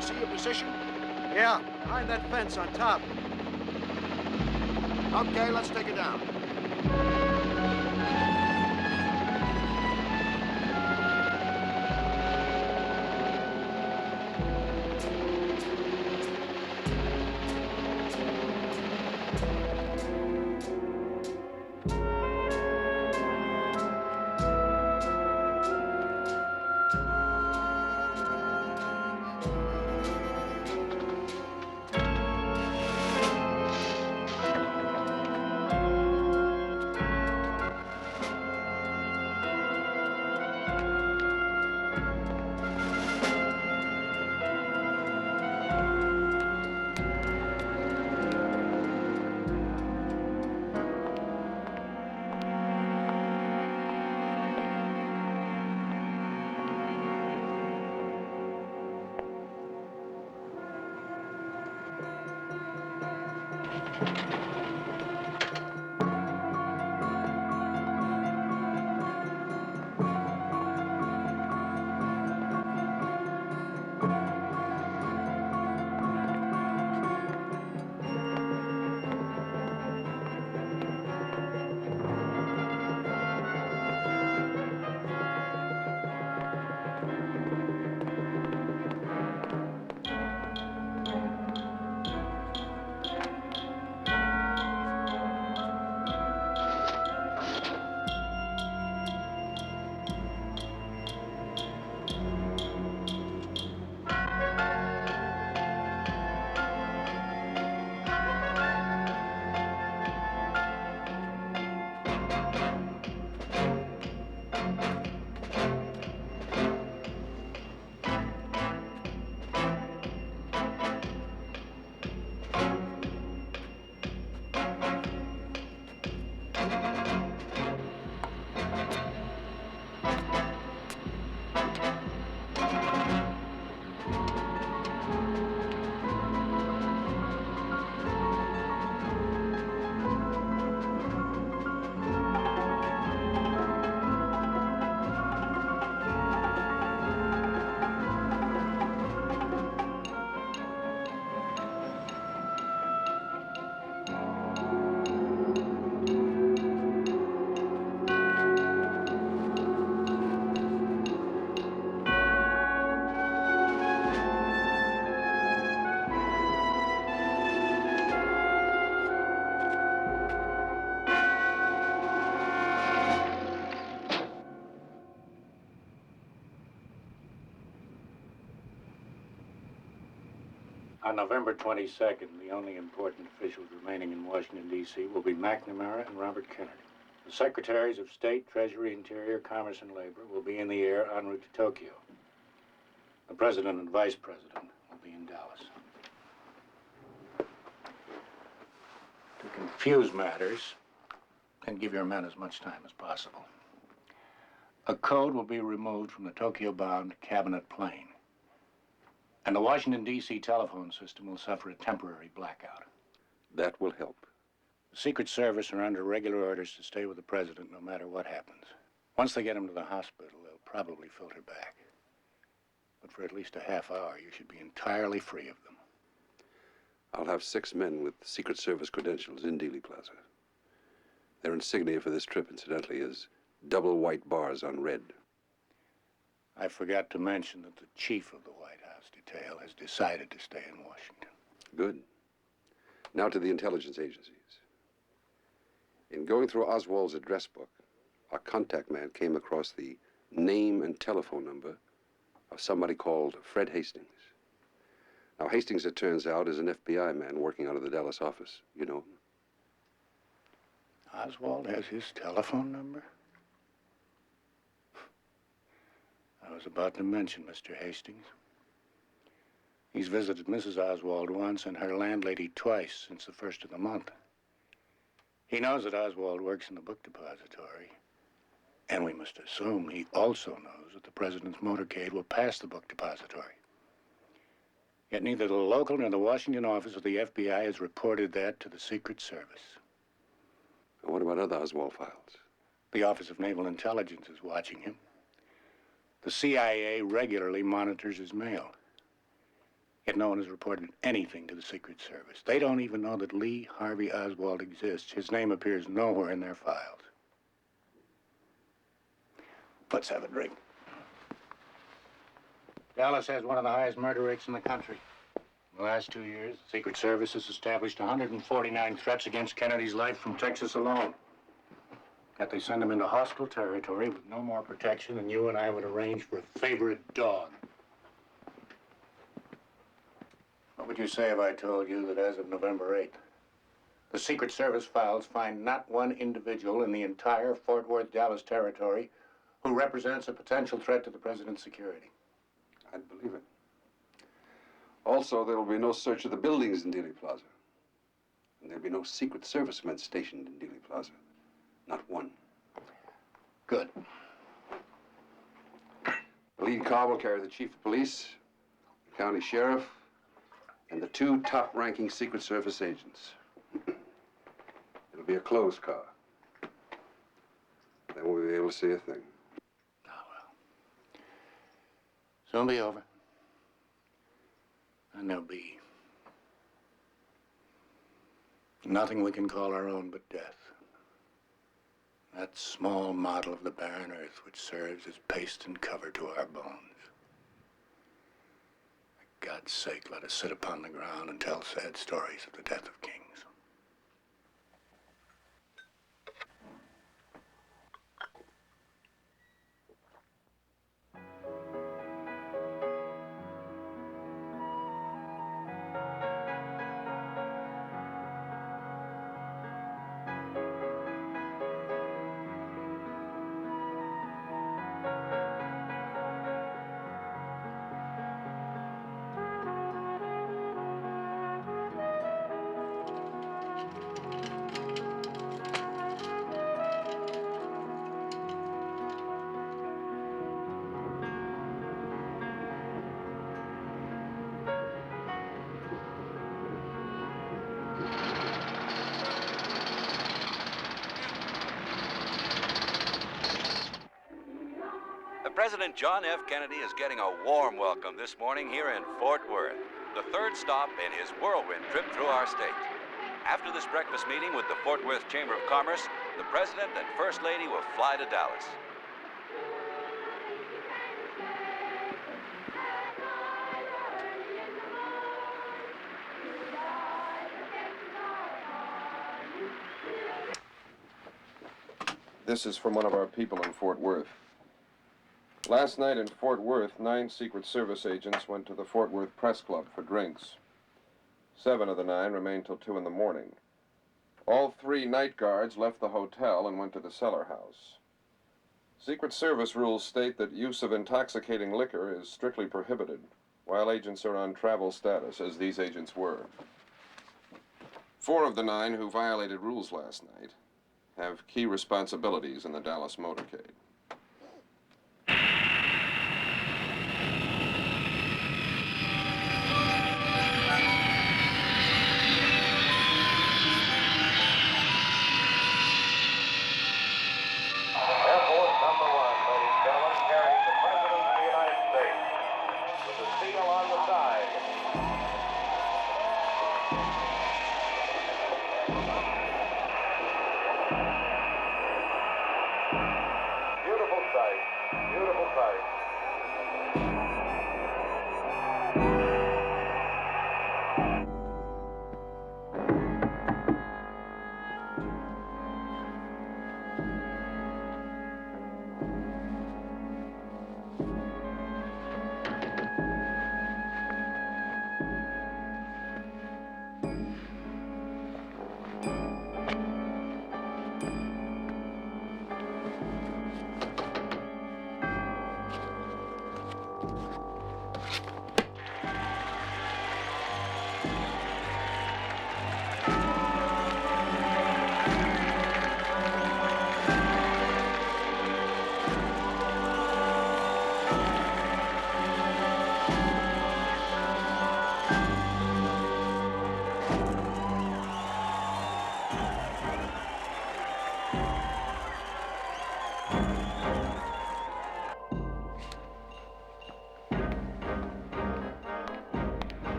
See your position? Yeah, behind that fence on top. Okay, let's take it down. On November 22nd, the only important officials remaining in Washington, D.C. will be McNamara and Robert Kennedy. The Secretaries of State, Treasury, Interior, Commerce, and Labor will be in the air en route to Tokyo. The President and Vice President will be in Dallas. To confuse matters and give your men as much time as possible, a code will be removed from the Tokyo-bound cabinet plane. And the Washington, D.C. telephone system will suffer a temporary blackout. That will help. The Secret Service are under regular orders to stay with the president no matter what happens. Once they get him to the hospital, they'll probably filter back. But for at least a half hour, you should be entirely free of them. I'll have 6 men with Secret Service credentials in Dealey Plaza. Their insignia for this trip, incidentally, is double white bars on red. I forgot to mention that the chief of the White House detail has decided to stay in Washington. Good. Now to the intelligence agencies. In going through Oswald's address book, our contact man came across the name and telephone number of somebody called Fred Hastings. Now, Hastings, it turns out, is an FBI man working out of the Dallas office. You know him? Oswald has his telephone number? I was about to mention Mr. Hastings. He's visited Mrs. Oswald once and her landlady twice since the first of the month. He knows that Oswald works in the book depository, and we must assume he also knows that the president's motorcade will pass the book depository. Yet neither the local nor the Washington office of the FBI has reported that to the Secret Service. And what about other Oswald files? The Office of Naval Intelligence is watching him. The CIA regularly monitors his mail. Yet no one has reported anything to the Secret Service. They don't even know that Lee Harvey Oswald exists. His name appears nowhere in their files. Let's have a drink. Dallas has one of the highest murder rates in the country. In the last 2 years, the Secret Service has established 149 threats against Kennedy's life from Texas alone. Yet they send him into hostile territory with no more protection than you and I would arrange for a favorite dog. What would you say if I told you that as of November 8th, the Secret Service files find not one individual in the entire Fort Worth, Dallas territory who represents a potential threat to the president's security? I'd believe it. Also, there will be no search of the buildings in Dealey Plaza. And there'll be no Secret Service men stationed in Dealey Plaza. Not one. Good. The lead car will carry the chief of police, the county sheriff, and the 2 top-ranking Secret Service agents. be a closed car. Then we'll be able to see a thing. Soon be over. And there'll be nothing we can call our own but death. That small model of the barren earth which serves as paste and cover to our bones. For God's sake, let us sit upon the ground and tell sad stories of the death of kings. President John F. Kennedy is getting a warm welcome this morning here in Fort Worth, the third stop in his whirlwind trip through our state. After this breakfast meeting with the Fort Worth Chamber of Commerce, the President and First Lady will fly to Dallas. This is from one of our people in Fort Worth. Last night in Fort Worth, 9 Secret Service agents went to the Fort Worth Press Club for drinks. 7 of the 9 remained till 2 in the morning. All 3 night guards left the hotel and went to the cellar house. Secret Service rules state that use of intoxicating liquor is strictly prohibited while agents are on travel status, as these agents were. 4 of the 9 who violated rules last night have key responsibilities in the Dallas motorcade.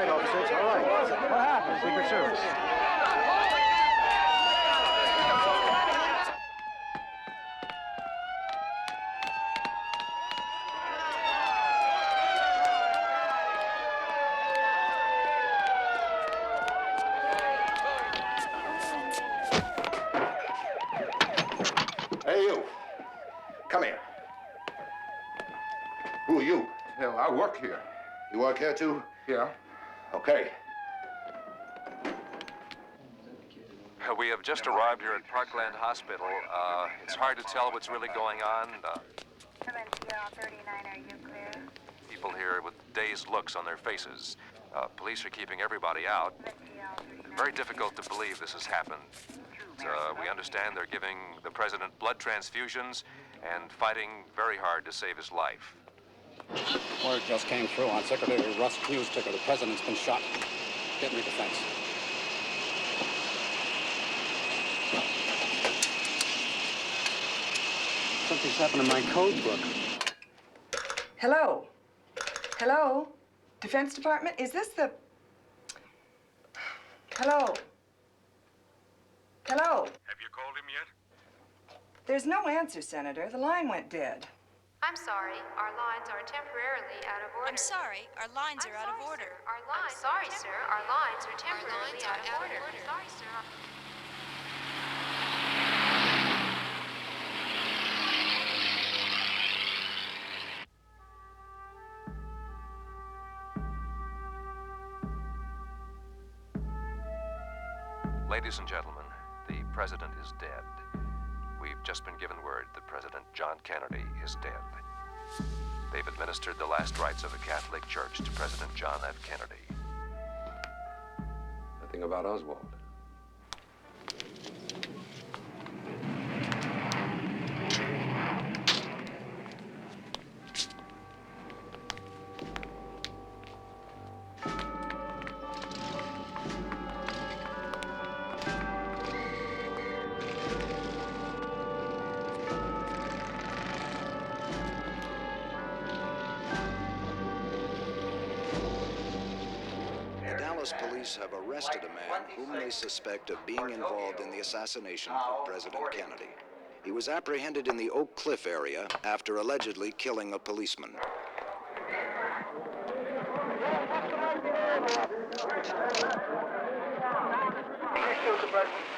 right, officers, all right. What happened? Secret Service. Hey, you. Come here. Who are you? Hell, I work here. You work here, too? Yeah. Okay. We have just arrived here at Parkland Hospital. It's hard to tell what's really going on. People here with dazed looks on their faces. Police are keeping everybody out. Very difficult to believe this has happened. We understand they're giving the president blood transfusions and fighting very hard to save his life. Word just came through on Secretary Russ Hughes' ticker. The president's been shot. Get me the fence. Something's happened to my code book. Hello? Hello? Defense Department? Is this the... Hello? Hello? Have you called him yet? There's no answer, Senator. The line went dead. I'm sorry, our lines are temporarily out of order. I'm sorry, our lines are out of order. I'm sorry, sir, our lines are temporarily out of order. Sorry, sir. Ladies and gentlemen, the president is dead. We've just been given word that President John Kennedy is dead. They've administered the last rites of the Catholic Church to President John F. Kennedy. Nothing about Oswald. Police have arrested a man whom they suspect of being involved in the assassination of President Kennedy. He was apprehended in the Oak Cliff area after allegedly killing a policeman.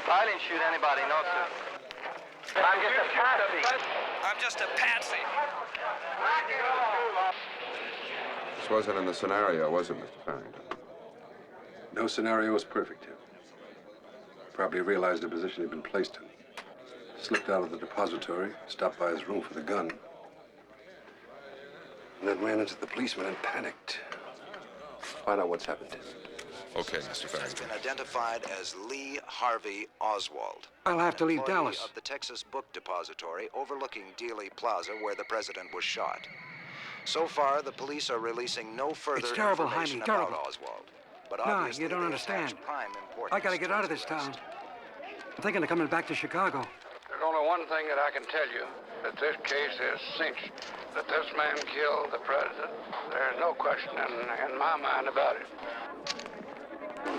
I didn't shoot anybody, no, sir. I'm just a patsy. I'm just a patsy. This wasn't in the scenario, was it, Mr. Farrington? No scenario was perfect here. Probably realized the position he'd been placed in. Slipped out of the depository, stopped by his room for the gun, and then ran into the policeman and panicked. Find out what's happened to him. Okay, Mr. Has Farrington. been identified as Lee Harvey Oswald. I'll have to leave employee Dallas. Of the Texas Book Depository overlooking Dealey Plaza where the president was shot. So far, the police are releasing no further It's terrible, information Jaime, terrible. about Oswald. But No, obviously you don't they understand. attach prime importance I gotta get to out of his this arrest. town. I'm thinking of coming back to Chicago. There's only one thing that I can tell you, that this case is cinched, that this man killed the president. There's no question in my mind about it.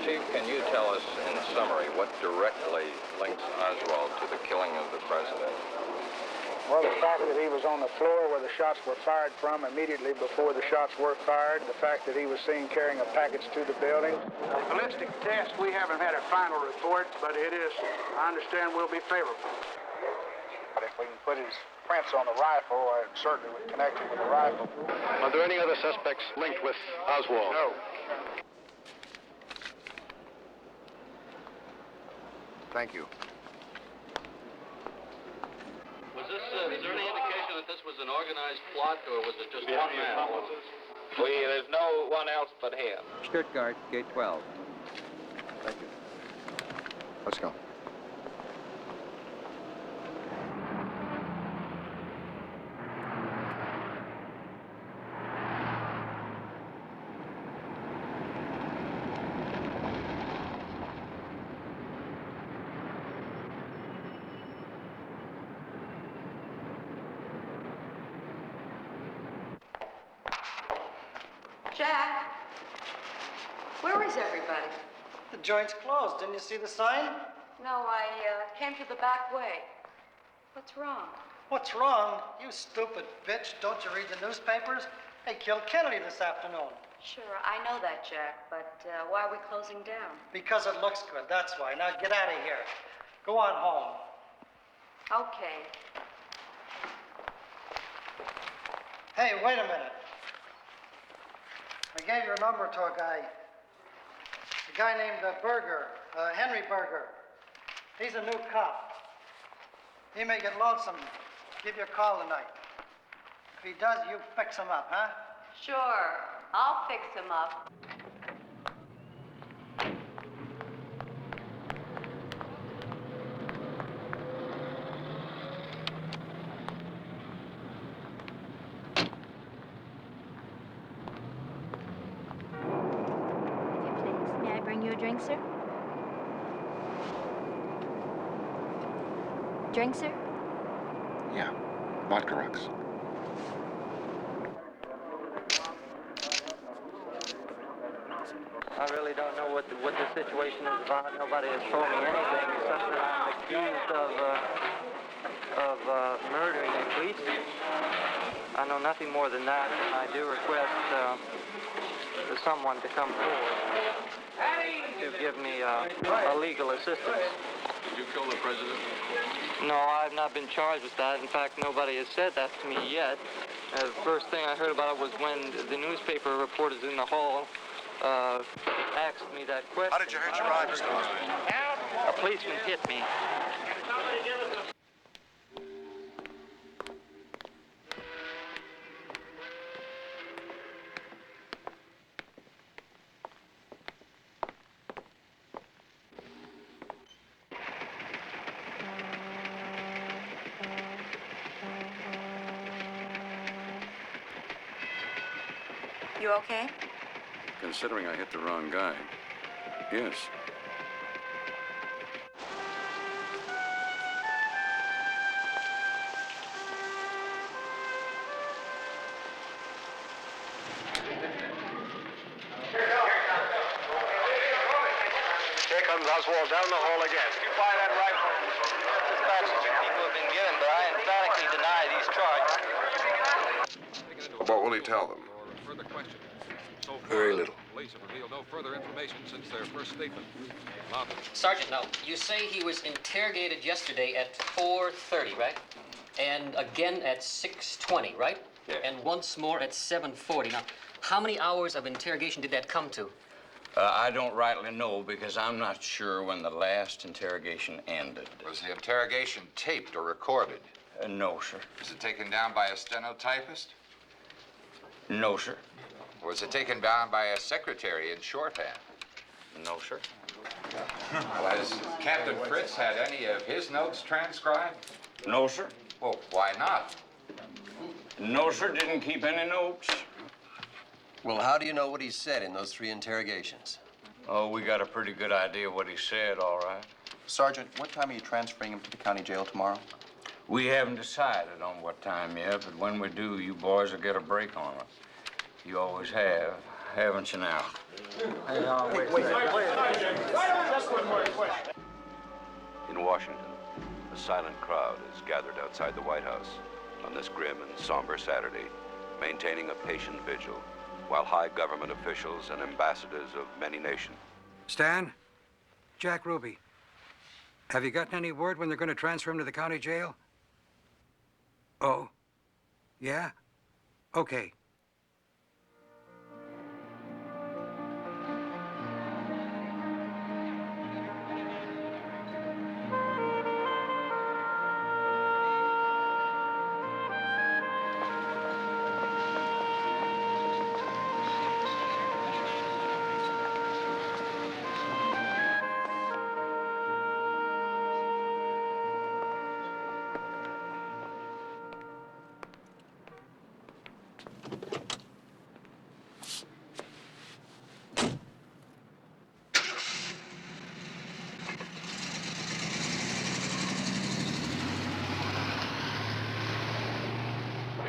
Chief, can you tell us in summary what directly links Oswald to the killing of the president? Well, the fact that he was on the floor where the shots were fired from immediately before the shots were fired, the fact that he was seen carrying a package to the building. The ballistic test, we haven't had a final report, but it is, I understand, will be favorable. But if we can put his prints on the rifle, it certainly would connect him with the rifle. Are there any other suspects linked with Oswald? No. Thank you. Is there any indication that this was an organized plot, or was it just one man? There's no one else but him. Stuttgart, gate 12. Thank you. Let's go. Jack? Where is everybody? The joint's closed. Didn't you see the sign? No, I came to the back way. What's wrong? What's wrong? You stupid bitch. Don't you read the newspapers? They killed Kennedy this afternoon. Sure, I know that, Jack, but why are we closing down? Because it looks good, that's why. Now get out of here. Go on home. Okay. Hey, wait a minute. I gave your number to a guy named Berger, Henry Berger. He's a new cop. He may get lonesome. Give you a call tonight. If he does, you fix him up, huh? Sure, I'll fix him up. May I bring you a drink, sir? Drink, sir? Yeah, vodka rocks. I really don't know what the situation is about. Nobody has told me anything except that I'm accused of murdering a policeman. I know nothing more than that, and I do request someone to come forward to give me a legal assistance. Did you kill the president? No, I've not been charged with that. In fact, nobody has said that to me yet. The first thing I heard about it was when the newspaper reporters in the hall asked me that question. How did you hurt your eye, Mr. Oswald? A policeman hit me. You okay? Considering I hit the wrong guy, yes. Here comes Oswald down the hall again. You fire that rifle. Dispatches people have been given, but I emphatically deny these charges. What will he tell them? Further questions. So far, Very little. Police have revealed no further information since their first statement. Nothing. Sergeant, now, you say he was interrogated yesterday at 4:30, right? And again at 6:20, right? Yeah. And once more at 7:40. Now, how many hours of interrogation did that come to? I don't rightly know because I'm not sure when the last interrogation ended. Was the interrogation taped or recorded? No, sir. Was it taken down by a stenotypist? No, sir. Was it taken down by a secretary in shorthand? No, sir. Well, has Captain Fritz had any of his notes transcribed? No, sir. Well, why not? No, sir. Didn't keep any notes. Well, how do you know what he said in those 3 interrogations? Oh, we got a pretty good idea what he said, all right. Sergeant, what time are you transferring him to the county jail tomorrow? We haven't decided on what time yet, but when we do, you boys will get a break on it. You always have, haven't you now? Wait. Just one more question. In Washington, a silent crowd is gathered outside the White House on this grim and somber Saturday, maintaining a patient vigil, while high government officials and ambassadors of many nations. Stan? Jack Ruby. Have you gotten any word when they're going to transfer him to the county jail? Oh? Yeah? Okay.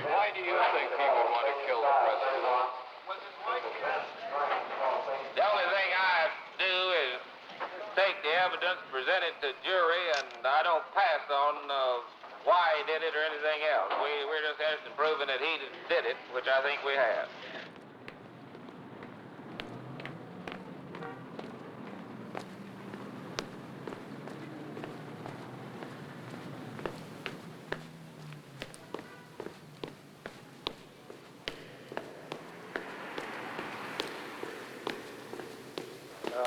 Why do you think he would want to kill the president? The only thing evidence presented to jury, and I don't pass on why he did it or anything else. We're just interested in proving that he did it, which I think we have.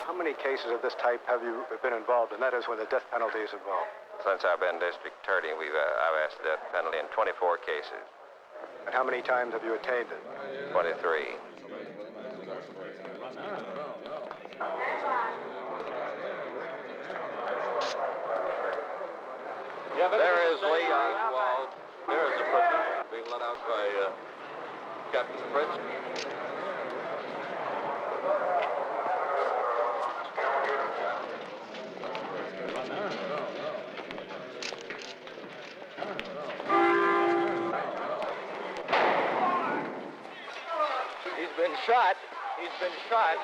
How many cases of this type have you been involved in? That is, when the death penalty is involved. Since I've been district attorney, I've asked the death penalty in 24 cases. And how many times have you attained it? 23. There is Lee Oswald. There is the prisoner being let out by Captain Fritz. He's been shot. He's been shot.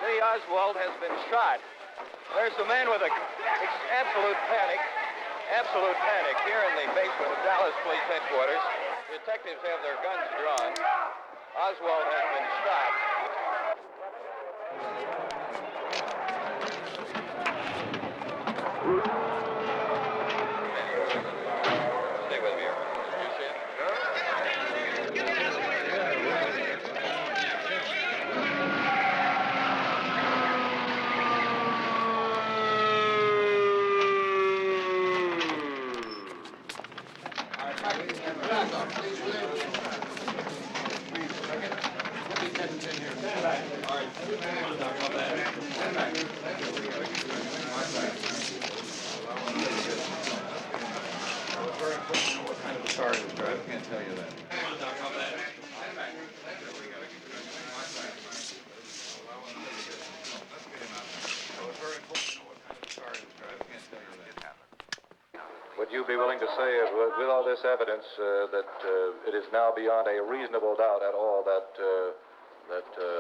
Lee Oswald has been shot. There's the man with absolute panic here in the basement of Dallas Police Headquarters. Detectives have their guns drawn. Oswald has been shot. Stay with me here. You see it? Would you be willing to say, with all this evidence, that it is now beyond a reasonable doubt at all that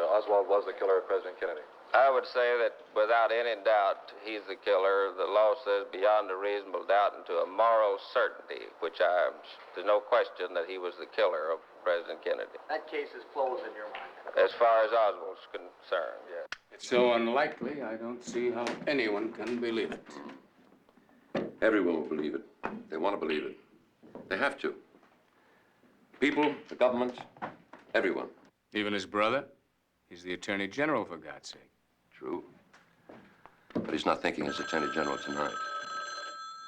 Oswald was the killer of President Kennedy? I would say that without any doubt, he's the killer. The law says beyond a reasonable doubt and to a moral certainty, which there's no question that he was the killer of President Kennedy. That case is closed in your mind. As far as Oswald's concerned, yes. It's so unlikely, I don't see how anyone can believe it. Everyone will believe it. They want to believe it. They have to. People, the government, everyone. Even his brother? He's the Attorney General, for God's sake. True. But he's not thinking as Attorney General tonight.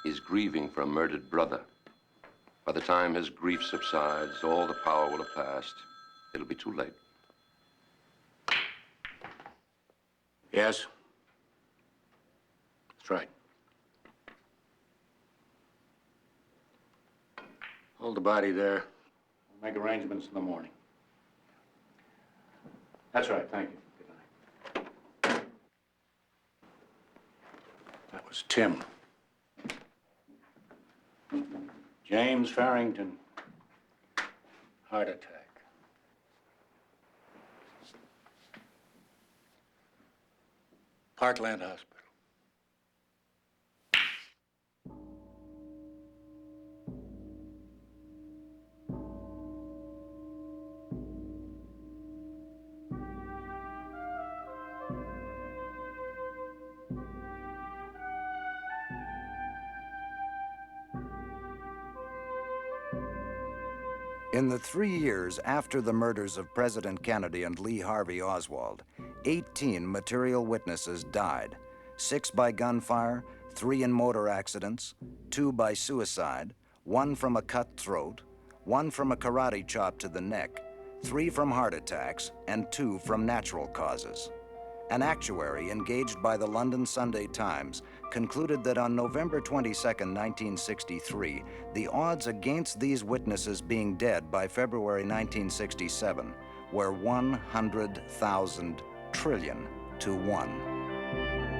He's grieving for a murdered brother. By the time his grief subsides, all the power will have passed. It'll be too late. Yes? That's right. Hold the body there. We'll make arrangements in the morning. That's right, thank you. Good night. That was Tim. James Farrington. Heart attack. Parkland Hospital. In the 3 years after the murders of President Kennedy and Lee Harvey Oswald, 18 material witnesses died, 6 by gunfire, 3 in motor accidents, 2 by suicide, 1 from a cut throat, 1 from a karate chop to the neck, 3 from heart attacks, and 2 from natural causes. An actuary engaged by the London Sunday Times concluded that on November 22, 1963, the odds against these witnesses being dead by February 1967 were 100,000 trillion to 1.